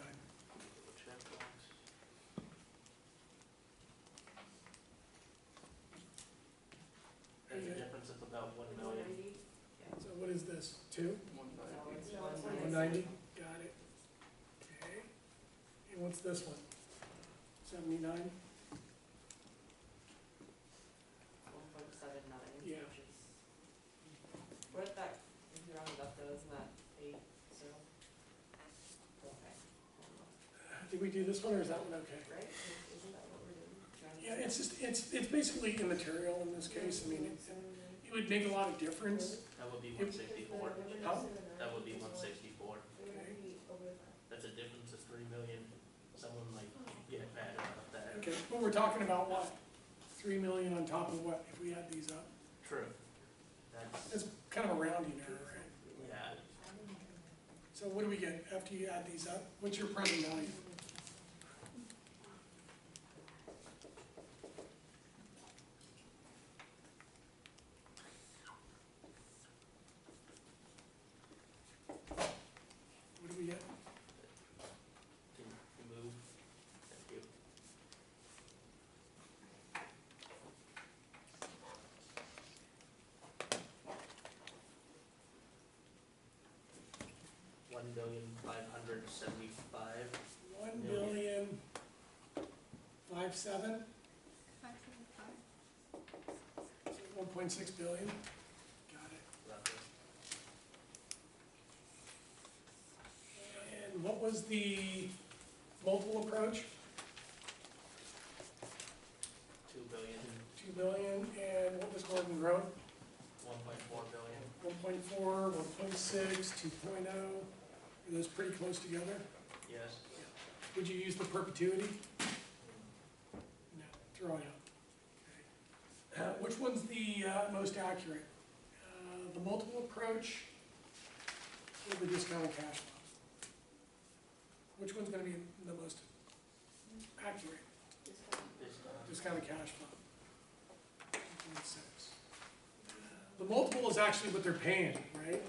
Check box. There's a Okay. difference of about 1 million. 190? So what is this, 2? 190. No, it's 190? Got it. Okay. And what's this one? 79? 1.79. Yeah. Which is, what if that, if you round it up though, isn't that 8 still? Okay. Did we do this one or is that one okay? Right? Isn't that what we're doing? Round it Yeah, up? it's just, it's basically immaterial in this case. I mean, it would make a lot of difference. That would be If- 164. Huh? That would be 164. Okay. That's a difference of 3 million. But we're talking about what? 3 million on top of what, if we add these up? True. That's, It's kind of a rounding error, right? yeah, So what do we get after you add these up? What's your present value? What do we get? can you move? Thank you. $1,575,000,000. 1,000,000,057? 1.6 billion? Got it. Roughly. And what was the multiple approach? 2 billion, 2 billion, and what was Gordon Road? 1.4 billion. 1.4, 1.6, 2.0, are those pretty close together? Yes. Would you use the perpetuity? No, throw it out. Okay. Which one's the most accurate? The multiple approach or the discounted cash flow? Which one's gonna be the most accurate? Discounted cash flow. 1.6. The multiple is actually what they're paying, right,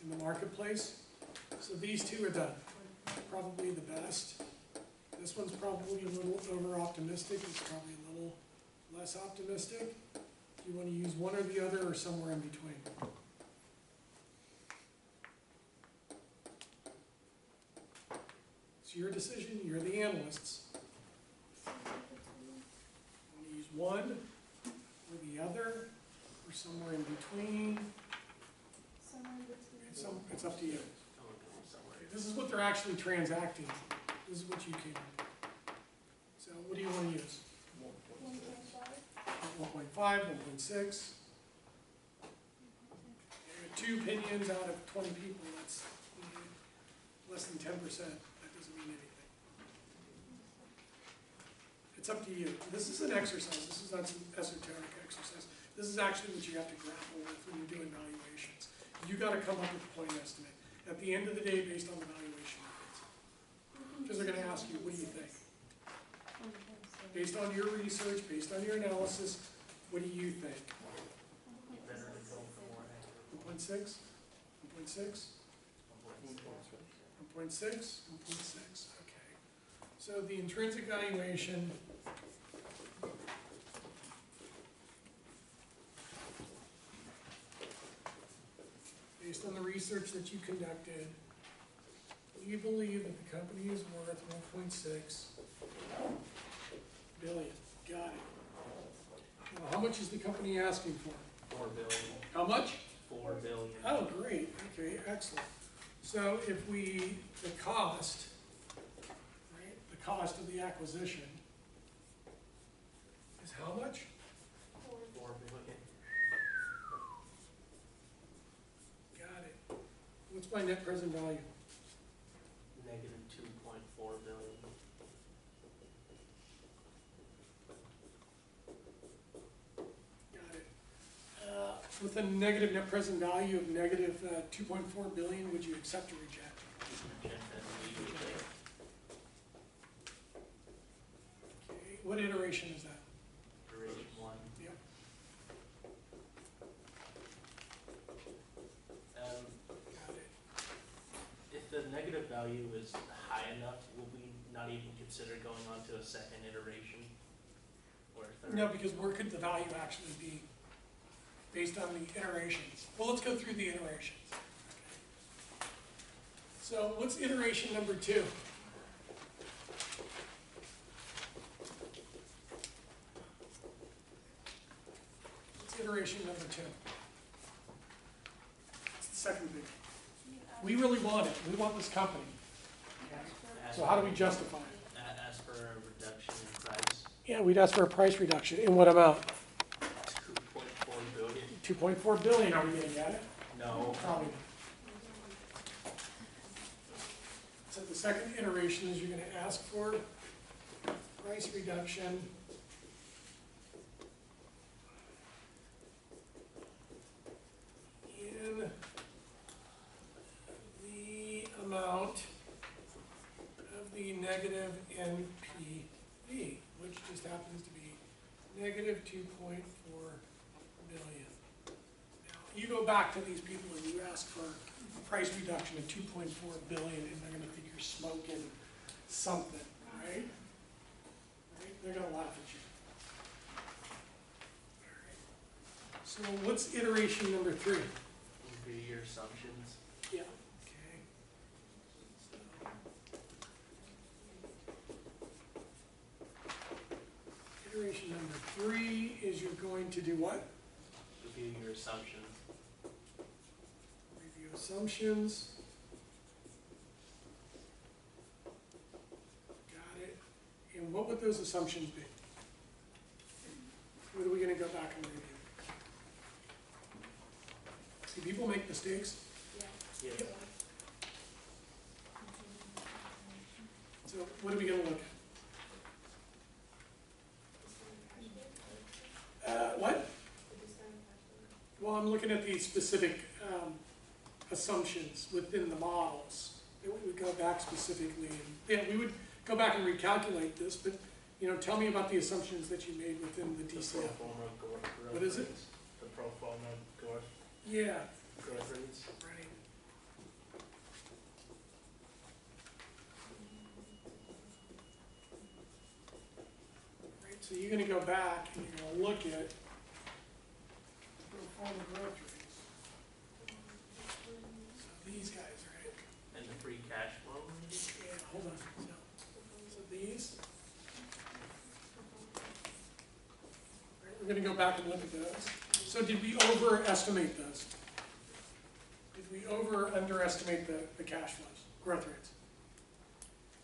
in the marketplace. So these two are probably the best. This one's probably a little over-optimistic, it's probably a little less optimistic. Do you want to use one or the other or somewhere in between? It's your decision, you're the analysts. Want to use one or the other or somewhere in between? Somewhere in between. It's up to you. I'll look at it somewhere. Okay, this is what they're actually transacting. This is what you came up with. So what do you want to use? 1.5. 1.5, 1.6. Two opinions out of 20 people, that's less than 10%. That doesn't mean anything. It's up to you. This is an exercise. This is not some esoteric exercise. This is actually what you have to grapple with when you're doing valuations. You got to come up with a point estimate at the end of the day based on the valuation methods. Because they're going to ask you, what do you think? Based on your research, based on your analysis, what do you think? Better to go for more. 1.6? 1.6? 1.6? 1.6, okay. So the intrinsic valuation based on the research that you conducted, you believe that the company is worth 1.6 billion. Got it. Now, how much is the company asking for? 4 billion. How much? 4 billion. Oh, great, okay, excellent. So if the cost, right, the cost of the acquisition is how much? 4 billion. Got it. What's my net present value? Negative 2.4 billion. Got it. With a negative net present value of negative 2.4 billion, would you accept or reject? Reject that immediately. Okay, what iteration is that? Iteration 1. Yep. Got it. If the negative value is high enough, will we not even consider going on to a second iteration? Or a third? No, because where could the value actually be based on the iterations? Well, let's go through the iterations. So what's iteration number 2? What's iteration number 2? It's the second big. We really want it. We want this company. Ask So how do for- we justify it? Ask for a reduction in price, Yeah, we'd ask for a price reduction. In what amount? 2.4 billion. 2.4 billion. Are we gonna get it? No. Probably not. So the second iteration is you're gonna ask for a price reduction in the amount of the negative NPV, which just happens to be negative 2.4 billion. Now, you go back to these people and you ask for a price reduction of 2.4 billion, and they're gonna think you're smoking something, right? Right? They're gonna laugh at you. All right. So what's iteration number 3? Would be your assumptions. Yeah. Okay. Iteration number 3 is you're going to do what? Review your assumptions. Review assumptions. Got it. And what would those assumptions be? What are we gonna go back and review? Do people make mistakes? Yes. So what are we gonna look at? What? Well, I'm looking at the specific assumptions within the models. That we would go back specifically, and yeah, we would go back and recalculate this, but, you know, tell me about the assumptions that you made within the The pro DCF. forma growth What is it? rates. The pro forma growth Yeah, rates. right. Right, so you're gonna go back and you're gonna look at pro forma growth rates. So these guys, right? And the free cash flow, maybe? Yeah, hold on, so these. Right, we're gonna go back and look at those. So did we overestimate those? Did we underestimate the cash flows, growth rates?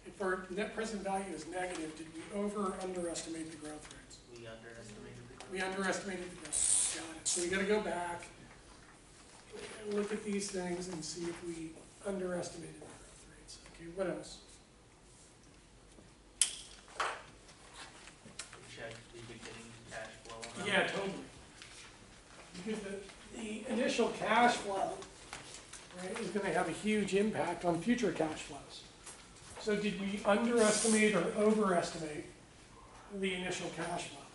If our net present value is negative, did we underestimate the growth rates? We underestimated the growth. We underestimated the growth, got it. So we gotta go back and look at these things and see if we underestimated the growth rates. Okay, what else? Check the beginning cash flow amount. Yeah, totally. Because the initial cash flow, right, is gonna have a huge impact on future cash flows. So did we underestimate or overestimate the initial cash flow?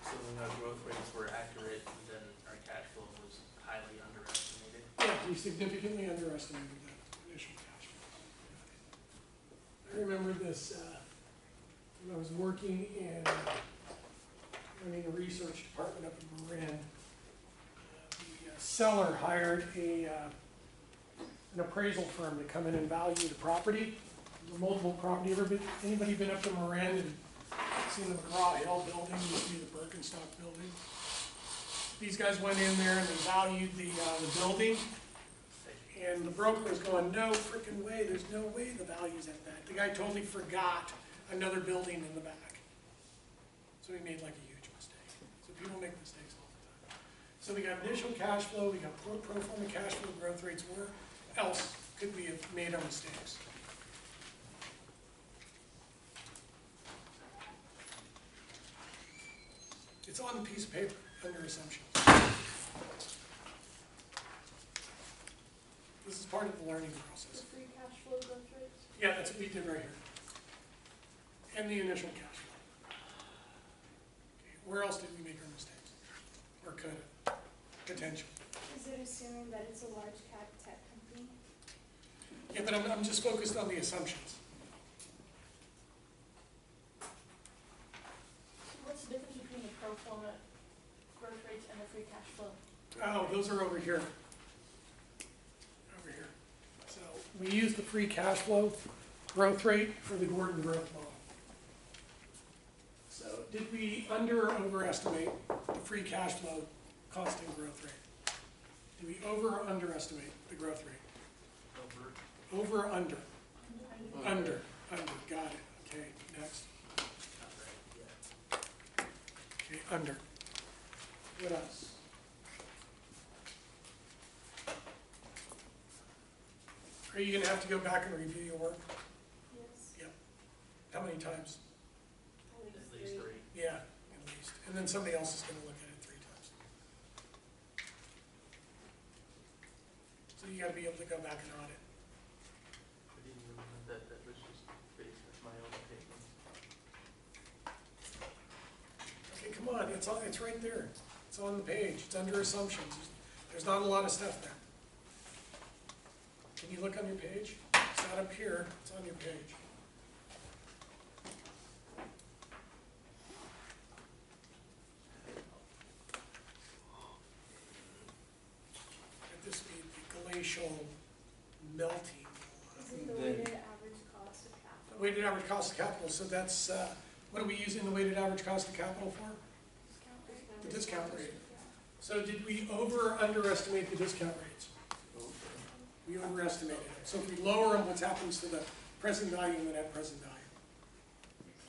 So when our growth rates were accurate, then our cash flow was highly underestimated. Yeah, we significantly underestimated the initial cash flow. I remember this, when I was working in, running a research department up in Marin. The seller hired an appraisal firm to come in and value the property. There were multiple property, anybody been up to Marin and seen the McGraw-Hill building, used to be the Birkenstock building? These guys went in there and they valued the building, and the broker was going, no frickin' way, there's no way the value's at that. The guy totally forgot another building in the back. So he made like a huge mistake. So people make mistakes all the time. So we got initial cash flow, we got pro forma cash flow growth rates, where else could we have made our mistakes? It's on the piece of paper, under assumptions. This is part of the learning process. The free cash flow growth rates? Yeah, that's what we did right here. And the initial cash flow. Okay, where else did we make our mistakes? Or could it? Potential. Is it assuming that it's a large cap tech company? Yeah, but I'm just focused on the assumptions. What's the difference between the pro forma growth rates and the free cash flow? Oh, those are over here. Over here. So we use the free cash flow growth rate for the Gordon growth model. So did we under or overestimate the free cash flow constant growth rate? Did we over or underestimate the growth rate? Over or under? Under, got it. Okay, next. Okay, under. What else? Are you gonna have to go back and review your work? Yes. Yep. How many times? Probably least three. Yeah, at least. And then somebody else is gonna look at it 3 times. So you gotta be able to go back and audit. I didn't even know that, that was just based on my own opinion. Okay, come on, it's right there. It's on the page, it's under assumptions. There's not a lot of stuff there. Can you look on your page? It's not up here, it's on your page. Let this be the glacial melting. Is it the Then- weighted average cost of capital? The weighted average cost of capital, so that's, what are we using the weighted average cost of capital for? Discount rate? The discount rate. So did we over or underestimate the discount rates? We overestimated it. So if we lower them, what happens to the present value and the net present value?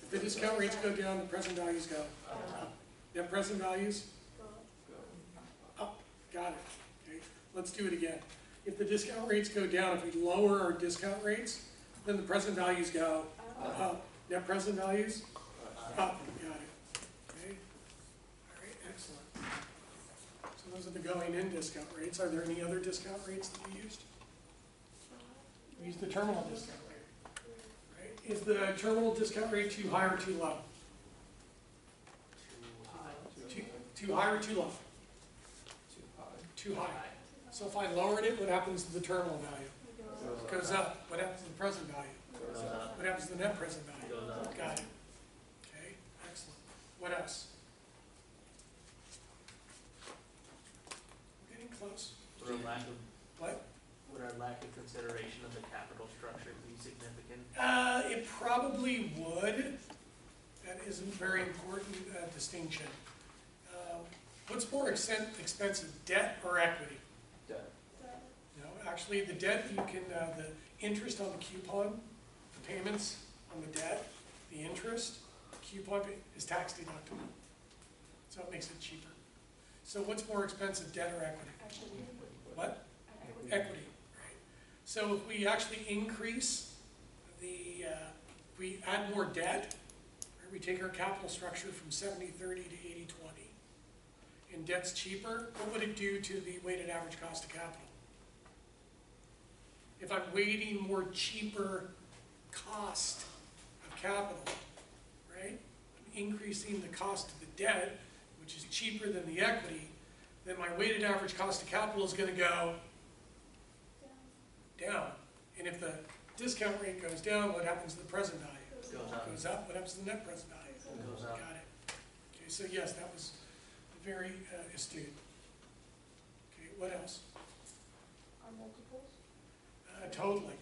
If the discount rates go down, the present values go up. Net present values? Go. Up. Got it. Okay. Let's do it again. If the discount rates go down, if we lower our discount rates, then the present values go up. Net present values? Up. Got it. Okay. All right, excellent. So those are the going in discount rates. Are there any other discount rates that we used? We used the terminal discount rate. Right? Is the terminal discount rate too high or too low? Too high or too low? Too high. Too high. So if I lowered it, what happens to the terminal value? It goes up. What happens to the present value? Goes up. What happens to the net present value? Goes up. Got it. Okay, excellent. What else? We're getting close. Would our lack of, What? would our lack of consideration of the capital structure be significant? It probably would. That is a very important distinction. What's more expensive, debt or equity? Debt. No, actually, the debt, you can, the interest on the coupon, the payments on the debt, the interest, coupon is tax deductible. So it makes it cheaper. So what's more expensive, debt or equity? What? Equity, right. So if we actually increase the, if we add more debt, right, we take our capital structure from 70-30 to 80-20, and debt's cheaper, what would it do to the weighted average cost of capital? If I'm weighting more cheaper cost of capital, right? I'm increasing the cost of the debt, which is cheaper than the equity, then my weighted average cost of capital is gonna go down. And if the discount rate goes down, what happens to the present value? Goes up. Goes up, what happens to the net present value? Goes up. Got it. Okay, so yes, that was very astute. Okay, what else? Are multiples? Totally,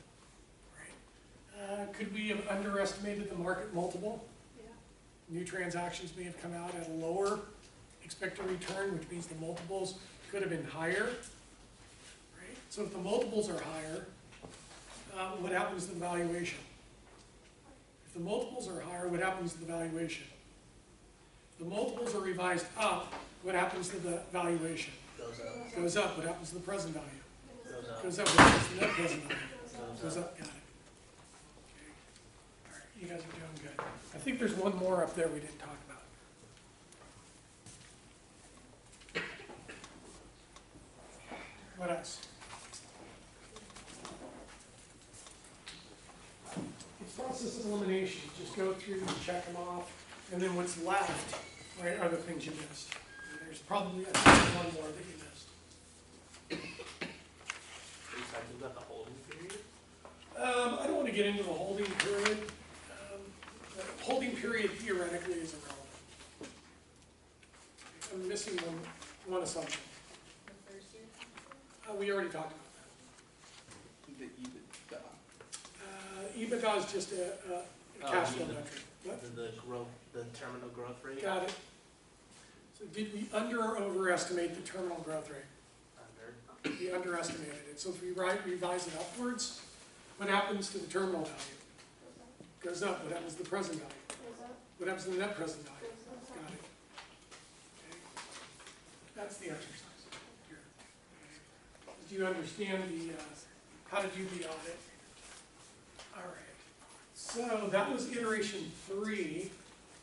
right. Could we have underestimated the market multiple? Yeah. New transactions may have come out at a lower expected return, which means the multiples could have been higher, right? So if the multiples are higher, what happens to the valuation? If the multiples are higher, what happens to the valuation? If the multiples are revised up, what happens to the valuation? Goes up. Goes up, what happens to the present value? Goes up. Goes up, what happens to the net present value? Goes up, got it. Okay. All right, you guys are doing good. I think there's one more up there we didn't talk about. What else? It's process of elimination. Just go through and check them off, and then what's left, right, are the things you missed. And there's probably at least one more that you missed. Are you talking about the holding period? I don't want to get into the holding period. The holding period theoretically is irrelevant. I'm missing one assumption. The first year? We already talked about The EBITDA. that. EBITDA is just a cash flow metric. What? The growth, the terminal growth rate? Got it. So did we under or overestimate the terminal growth rate? Under. We underestimated it. So if we revise it upwards, what happens to the terminal value? Goes up. What happens to the present value? Goes up? What happens to the net present value? Goes up? Got it. Okay. That's the exercise here. Do you understand the, how to do the audit? All right. So that was iteration 3.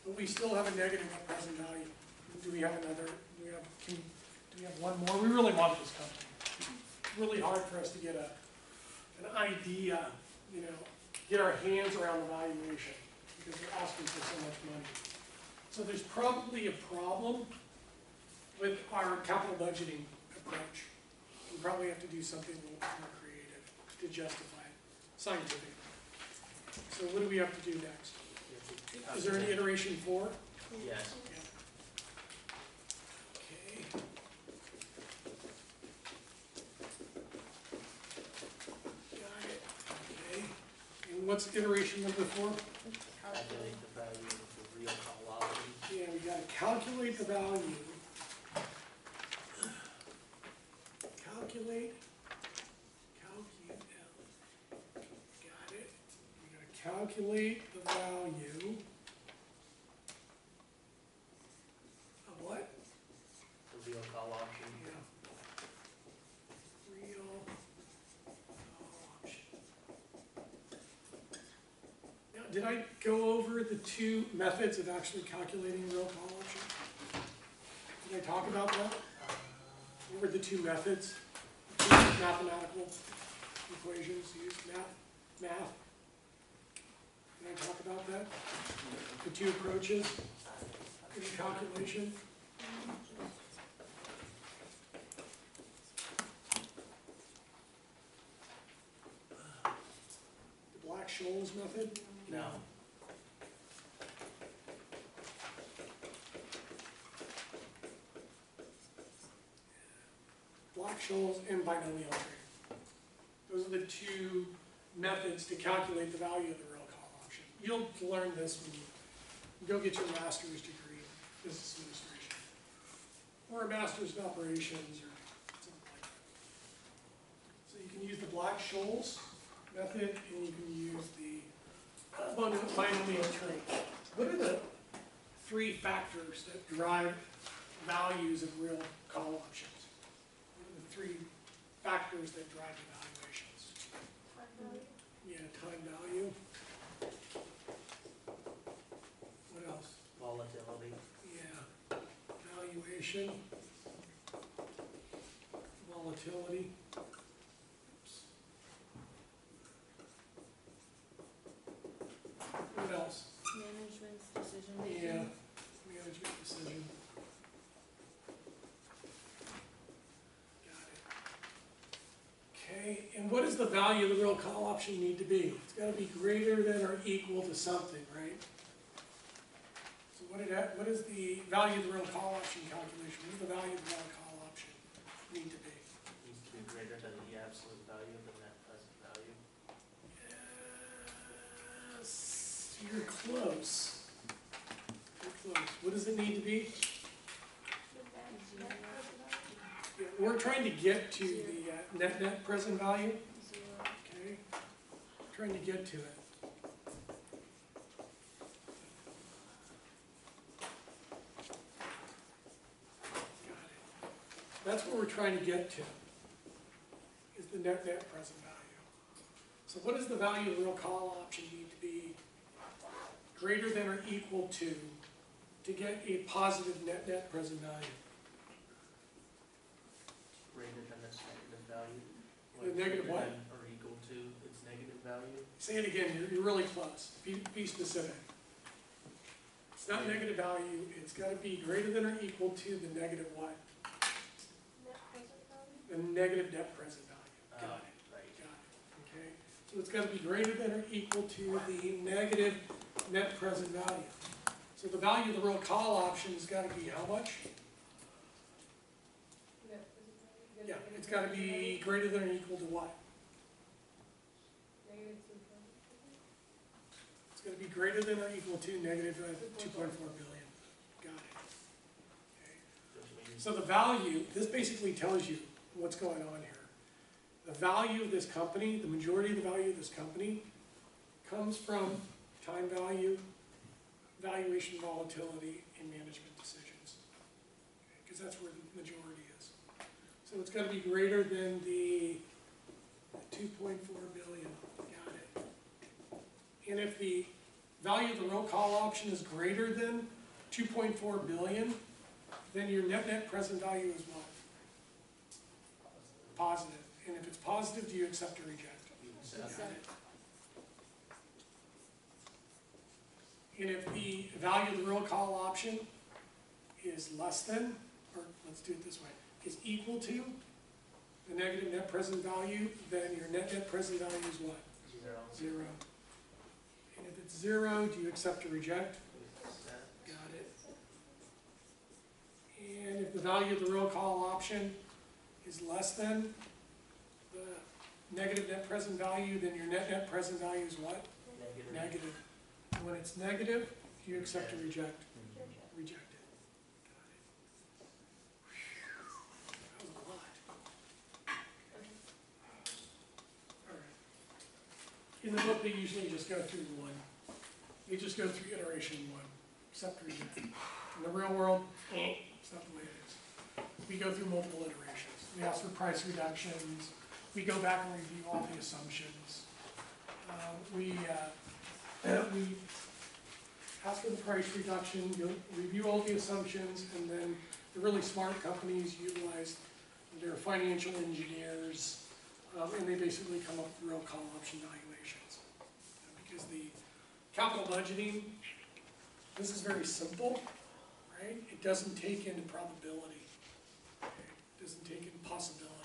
but we still have a negative net present value. Do we have another, do we have one more? We really want this company. It's really hard for us to get an idea, you know, get our hands around the valuation, because they're asking for so much money. So there's probably a problem with our capital budgeting approach. We probably have to do something a little bit more creative to justify it scientifically. So what do we have to do next? Is there an iteration 4? Yes. Okay. Got it. Okay. And what's iteration number 4? Calculate the value of the real call option. Yeah, we gotta calculate the value. Calculate. Got it. We gotta calculate the value of what? The real call option. Yeah. Real option. Now, did I go over the 2 methods of actually calculating real call option? Did I talk about that? What were the 2 methods? 2 mathematical equations used, math. Did I talk about that? The 2 approaches in the calculation? The Black-Scholes method? No. Black-Scholes and binomial tree. Those are the 2 methods to calculate the value of the real call option. You'll learn this when you go get your master's degree in business administration, or a master's in operations, or something like that. So you can use the Black-Scholes method, and you can use the binomial tree. What are the 3 factors that drive values of real call options? What are the 3 factors that drive evaluations? Time value. Yeah, time value. What else? Volatility. Yeah, valuation. Volatility. Oops. What else? Management's decision making. Yeah, management decision. Got it. Okay, and what does the value of the real call option need to be? It's gotta be greater than or equal to something, right? So what is the value of the real call option calculation? What does the value of the real call option need to be? Needs to be greater than the absolute value of the net present value. Yes, you're close. You're close. What does it need to be? Yeah, we're trying to get to the net present value, Zero. okay? Trying to get to it. Got it. That's what we're trying to get to, is the net present value. So what does the value of the real call option need to be greater than or equal to get a positive net present value? Greater than its negative value. The negative Greater what? than or equal to its negative value. Say it again, you're really close. Be specific. It's not negative value, it's gotta be greater than or equal to the negative what? Net present value. The negative net present value. Got it, Right. got it, okay? So it's gotta be greater than or equal to the negative net present value. So the value of the real call option has gotta be how much? Net present value. Yeah, it's gotta be greater than or equal to what? Negative 2. It's gonna be greater than or equal to negative 2.4 billion. Got it. Okay. Which means So the value, this basically tells you what's going on here. The value of this company, the majority of the value of this company comes from time value, valuation volatility, and management decisions. Because that's where the majority is. So it's gotta be greater than the 2.4 billion. Got it. And if the value of the roll call option is greater than 2.4 billion, then your net present value is what? Positive. And if it's positive, do you accept or reject? Got it. And if the value of the roll call option is less than, or let's do it this way, is equal to the negative net present value, then your net present value is what? Zero. And if it's zero, do you accept or reject? Got it. And if the value of the roll call option is less than the negative net present value, then your net present value is what? Negative. And when it's negative, do you accept or reject? Reject it. Got it. That was a lot. All right. In the book, they usually just go through one. They just go through iteration one, accept or reject. In the real world, it's not the way it is. We go through multiple iterations. We ask for price reductions. We go back and review all the assumptions. We ask for the price reduction, review all the assumptions, and then the really smart companies utilize their financial engineers, and they basically come up with real call option valuations. Because the capital budgeting, this is very simple, right? It doesn't take into probability. Okay? It doesn't take in possibility.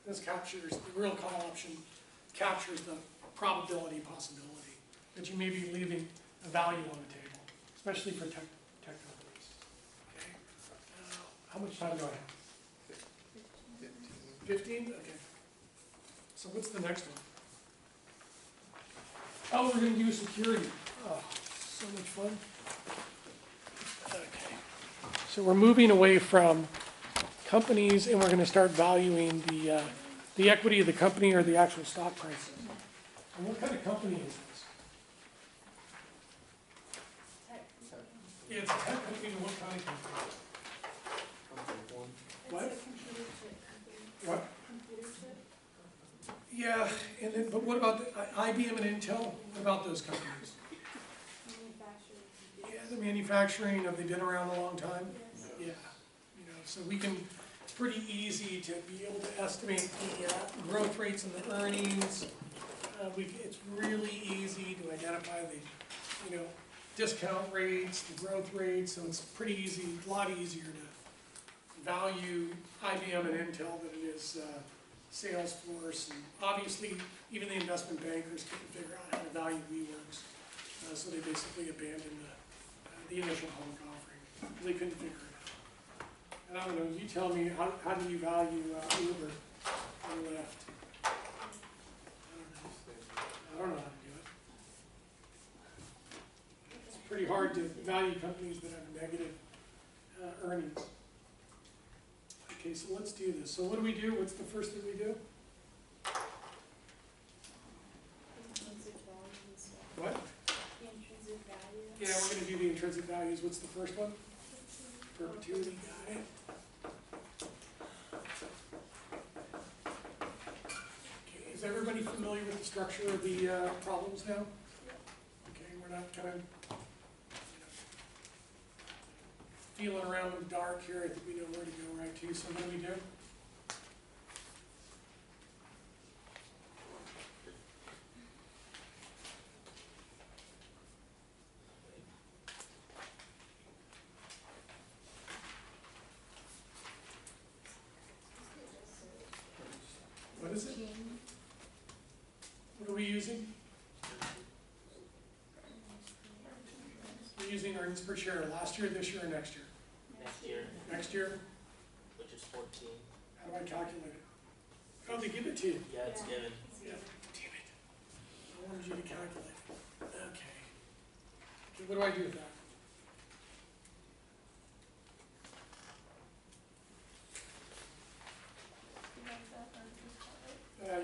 This captures, the real call option captures the probability possibility that you may be leaving a value on the table, especially for tech companies. Okay? How much time do I have? 15? Okay. So what's the next one? Oh, we're going to do security. Oh, so much fun. Okay. So we're moving away from companies, and we're going to start valuing the equity of the company or the actual stock price. And what kind of company is this? Yeah, it's a tech company. And what kind of company? What? It's a computer chip company. What? Computer chip. Yeah, and then, but what about the, IBM and Intel? What about those companies? Manufacturing Yeah, computers. the manufacturing, have they been around a long time? Yes. Yeah, you know, so we can, it's pretty easy to be able to estimate the growth rates and the earnings. It's really easy to identify the, you know, discount rates, the growth rates, so it's pretty easy, a lot easier to value IBM and Intel than it is Salesforce. And obviously, even the investment bankers couldn't figure out how to value WeWorks, so they basically abandoned the initial public offering. They couldn't figure it out. And I don't know, you tell me, how do you value Uber or Lyft? I don't know how to do it. It's pretty hard to value companies that have negative earnings. Okay, so let's do this. So what do? What's the first thing we do? Intrinsic value and stuff. What? The intrinsic value. Yeah, we're gonna do the intrinsic values. What's the first one? Perpetuity, got it. Okay, is everybody familiar with the structure of the problems now? Okay, we're not kind of feeling around in the dark here. I think we know where to go right to. So what do we do? What is it? What are we using? We're using earnings per share last year, this year, or next year? Next year, Next year? which is 14. How do I calculate it? Oh, they give it to you. Yeah, it's Yeah. given. Yeah. Damn it. I wanted you to calculate it. Okay. Okay, what do I do with that?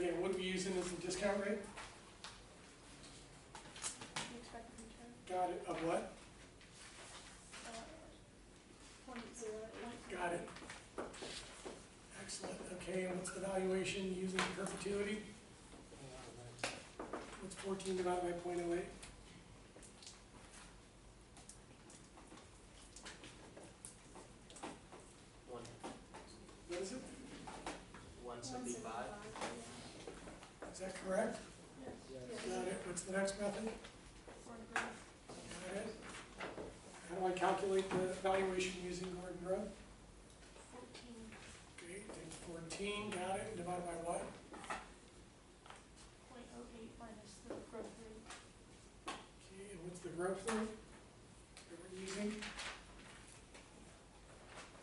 Yeah, what are we using as the discount rate? Got it. Of what? 0.08. Got it. Excellent. Okay, and what's the valuation using perpetuity? What's 14 divided by 0.08? that correct? Yes. Got it. What's the next method? Got it. How do I calculate the valuation using Gordon Grove? 14. Okay, take 14, got it, divided by what? 0.08 minus the growth rate. Okay, and what's the growth rate that we're using?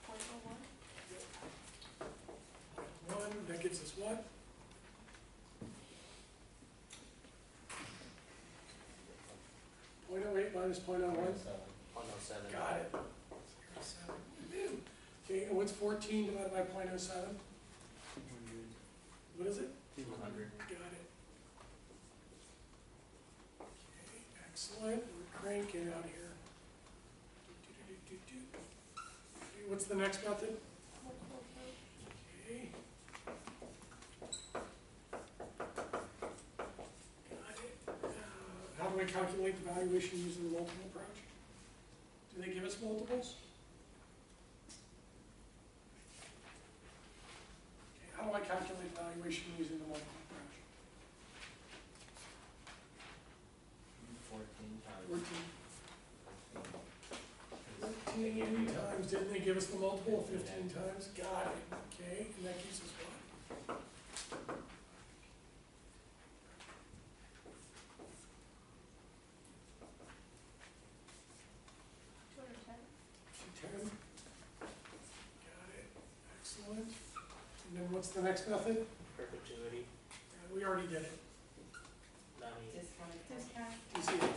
0.01. 1, that gives us what? .08 minus .01? 107. Got it. 0.07. Okay, and what's 14 divided by .07? What is it? 200. Got it. Okay, excellent, we're cranking out here. Okay, what's the next method? Okay. Got it. How do I calculate the valuation using the multiple approach? Do they give us multiples? Okay, how do I calculate valuation using the multiple approach? 14 times, didn't they give us the multiple, 15 times? Got it, okay, and that gives us what? Ten. Got it, excellent. And then what's the next method? Perpetuity. We already did it, Not even. Discount. DCF.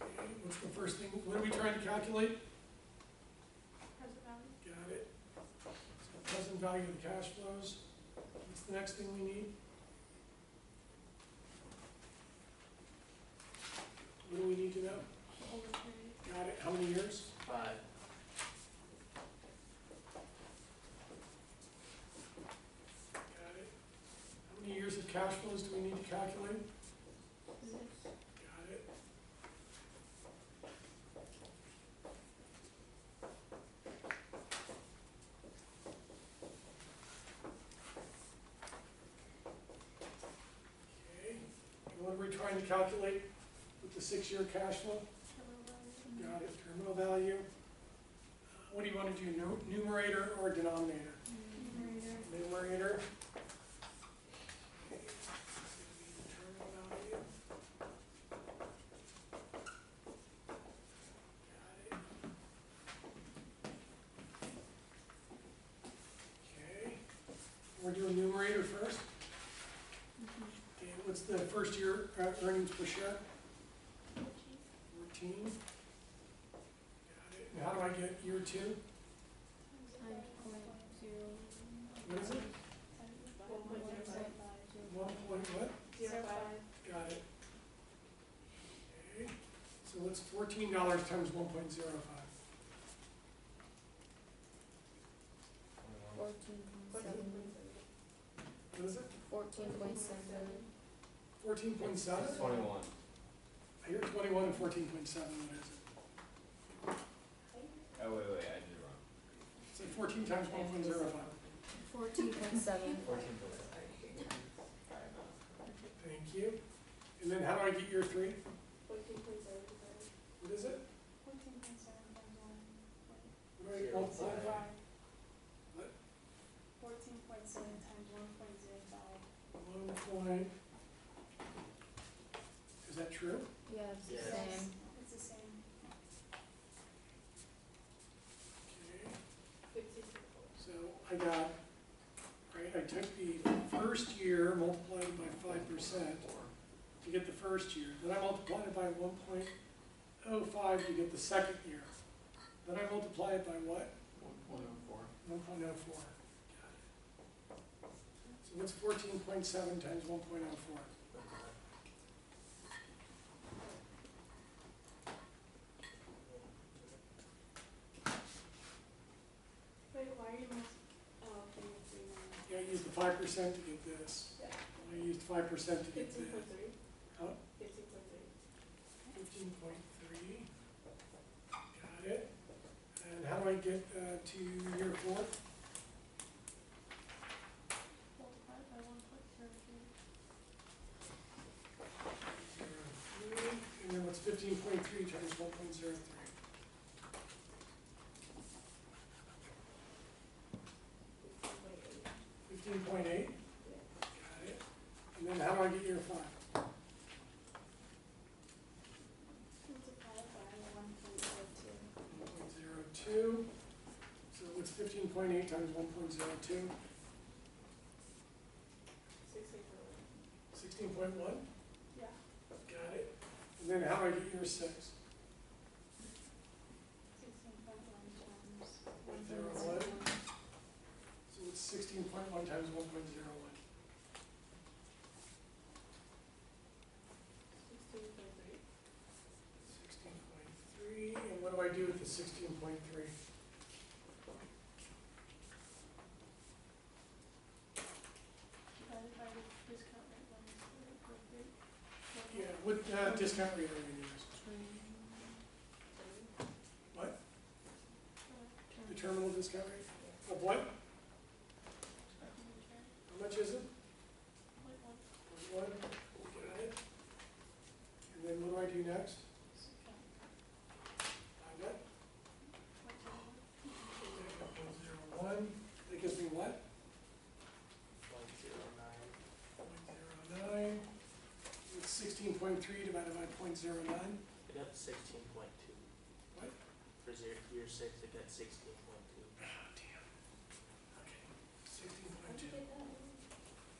Okay, what's the first thing, what are we trying to calculate? Present value. Got it. So present value of the cash flows. What's the next thing we need? What do we need to know? Over period. Got it, how many years? 5. Got it. How many years of cash flows do we need to calculate? This. Got it. Okay, and what are we trying to calculate with the 6-year cash flow? Got it, terminal value. What do you want to do, numerator or denominator? Numerator. Numerator. Okay, this is gonna be the terminal value. Got it. Okay, we're doing numerator first. Okay, what's the first year earnings per share? 14. Got it. And how do I get year 2? What is it? 1 point what? 0.05. Got it. Okay, so what's $14 times 1.05? 14.7. What is it? 14.7. 14.7? 21. I hear 21 and 14.7, what is it? Oh, wait, I did it wrong. It's like 14 times 1.05. 14.7. Thank you. And then how do I get year 3? 14.7. What is it? 14.7 times 1. What do I multiply it by? What? 14.7 times 1.05. 1 point. Is that true? Yeah, it's the Yes. same. It's the same. Okay. So I got, right, I took the first year, multiplied it by 5% to get the first year. Then I multiplied it by 1.05 to get the second year. Then I multiply it by what? 1.04. 1.04. Got it. So what's 14.7 times 1.04? Wait, why are you oh, okay, you're 3 now. Yeah, I used the 5% to get this. Yeah. I used 5% to get this. 15.3. Huh? 15.3. 15.3. Got it. And how do I get to year 4? 15.3 times 1.03. 15.8, got it. And then how do I get your 5? Multiply by 1.02. 1.02. So what's 15.8 times 1.02? 16.1, Yeah. got it. And then how do I get your 6? 16.1 times 1.01. 1.01. So it's 16.1 times 1.01. 16.3. 16.3, and what do I do with the 16.3? Divided by the discount rate minus the growth rate. Yeah, what discount rate are we gonna use? What? The terminal discount rate? Of what? How much is it? 1. Got it. And then what do I do next? I what? 0.01. That gives me what? 0.09. 0.09. It's 16.3 divided by 0.09. It got 16.2. What? For year 6, it got 16.2. Oh, damn. Okay, How'd you 16.2. get that?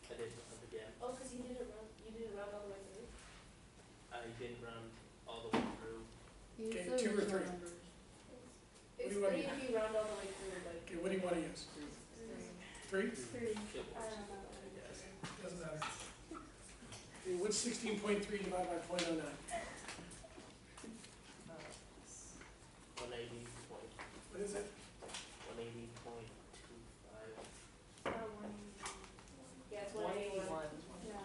I did it again. Oh, cause you didn't run all the way through? I didn't run all the way through. Okay, Use the 2 or 3? original numbers. What do It's you want three to if you round all the way through, but Okay, what do you want to use? 3? 3. It I was, don't know. I guess. Doesn't matter. Okay, what's 16.3 divided by 0.09? 180 point, What is it? 180.25. yeah, it's 181. Yeah.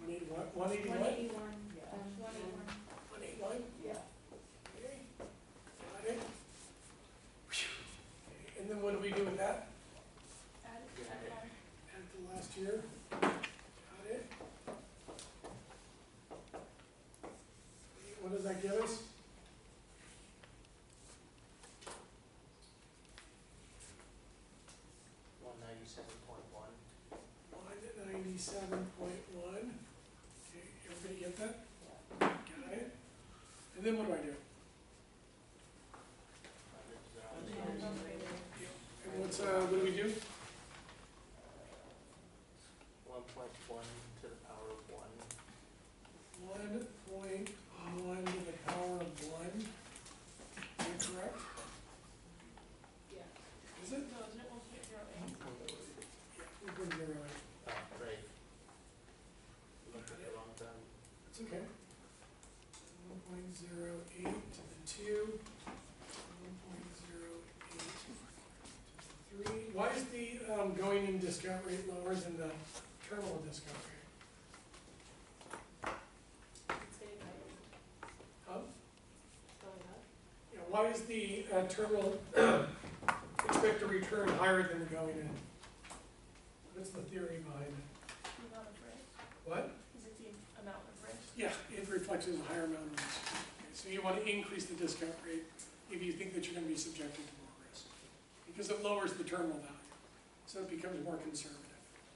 181? 181. Yeah. 181. 181? Yeah. Okay, got it. Phew. Okay, and then what do we do with that? Add it to Yeah. the Add to last year. Got it. Okay, what does that give us? $197.1. 197.1. Okay, everybody get that? Got it. And then what do I do? And what's, what do we do? 1.1 to the power of 1. 1.1 to the power of 1. Is that correct? Yeah. Is it? No, isn't it 1.08? Yeah, 1.08. Oh, right. Looked at the wrong time. That's okay. 1.08 to the 2. 1.08 to the 3. Why is the going in discount rate lower than the terminal discount rate? It's getting higher. Huh? It's going up. Yeah, why is the terminal expected return higher than the going in? What's the theory behind it? The amount of risk. What? Is it the amount of risk? Yeah, it reflects a higher amount of risk. Okay, so you want to increase the discount rate if you think that you're going to be subjected to more risk, because it lowers the terminal value, so it becomes more conservative.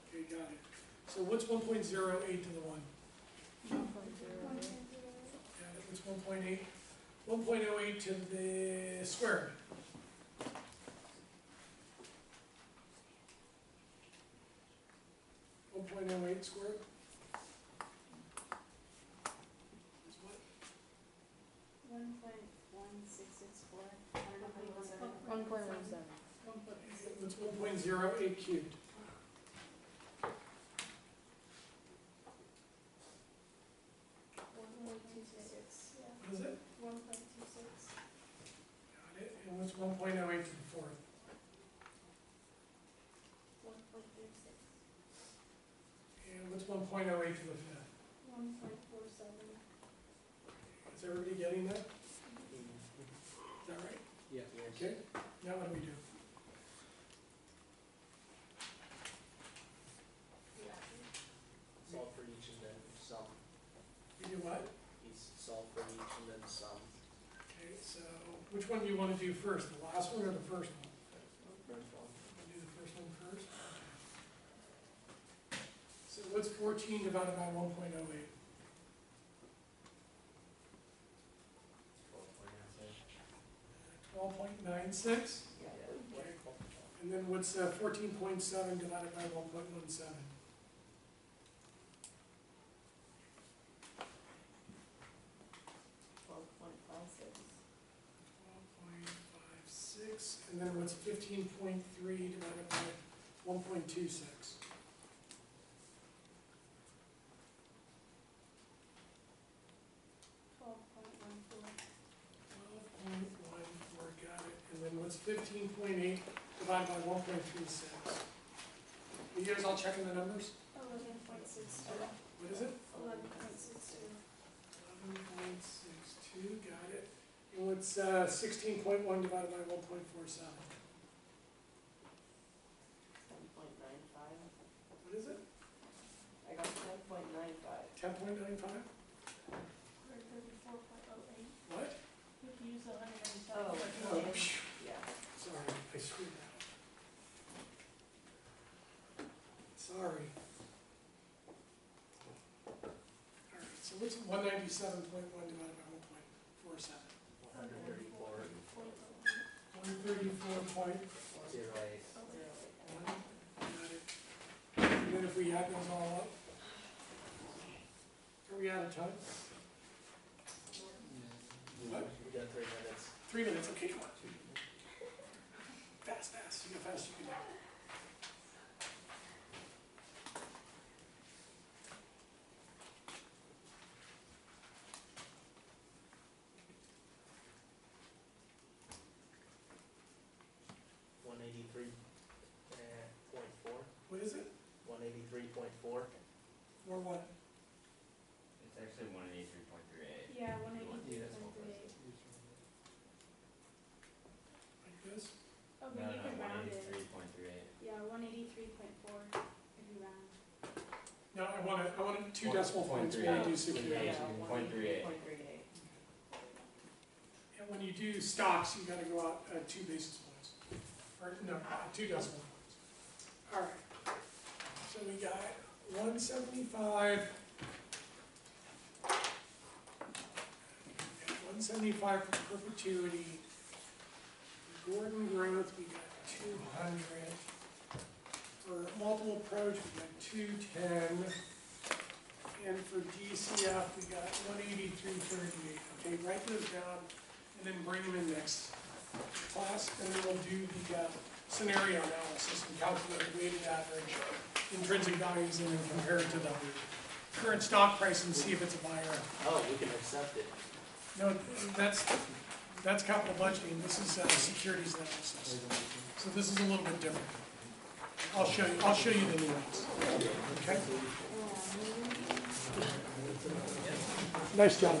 Okay, got it. So what's 1.08 to the 1? 1.08. Got it. What's 1.8? 1.08 to the square. .08 squared? Is what? 1.1664. I don't know how you want to. 1.17. What's 1.08 cubed? 1.26. Yeah. What is it? 1.26. Got it. And what's 1.08 to the 4th? 1.36. And what's 1.08 to the 5th? 1.47. Is everybody getting that? Is that right? Yeah. Okay, now what do we do? Solve for each and then sum. We do what? He's solve for each and then sum. Okay, so which one do you want to do first, the last one or the first one? First one. Wanna do the first one first? Okay. So what's 14 divided by 1.08? 12.96? Yeah. Okay. And then what's 14.7 divided by 1.17? 12.56. 12.56. And then what's 15.3 divided by 1.26? 12.14. 12.14, got it. And then what's 15.8 divided by 1.36? You guys all checking the numbers? 11.62. What is it? 11.62. 11.62, got it. And what's 16.1 divided by 1.47? 10.95. What is it? I got 10.95. 10.95? Or 34.08. What? If you use the 197. Oh, Oh, yeah. phew. Yeah. Sorry, I screwed that up. Sorry. All right, so what's 197.1 divided by 1.47? 134. 134 point, 08. got it. And then if we add those all up, are we out of time? What? We got 3 minutes. 3 minutes, okay, come on. Fast, see how fast you can do. Point 4. What is it? 183.4. Or what? It's actually 183.38. Yeah, 183.38. Like this? Oh, No, but you no, can round it. 183.38. Yeah, 183.4 if you round. No, I want it 2 decimal points when you do security. Yeah, 183.38. 183.38. And when you do stocks, you gotta go out 2 basis points. Or, no, 2 decimal points. All right. So we got 175. 175 for perpetuity. Gordon growth, we got 200. For multiple approach, we got 210. And for DCF, we got 183.38. Okay, write those down and then bring them in next class, and then we'll do the scenario analysis and calculate the weighted average, intrinsic values, and then compare it to the current stock price and see if it's a buy or a. Oh, we can accept it. No, that's capital budgeting. This is securities analysis. So this is a little bit different. I'll show you the nuance. Okay. Nice job.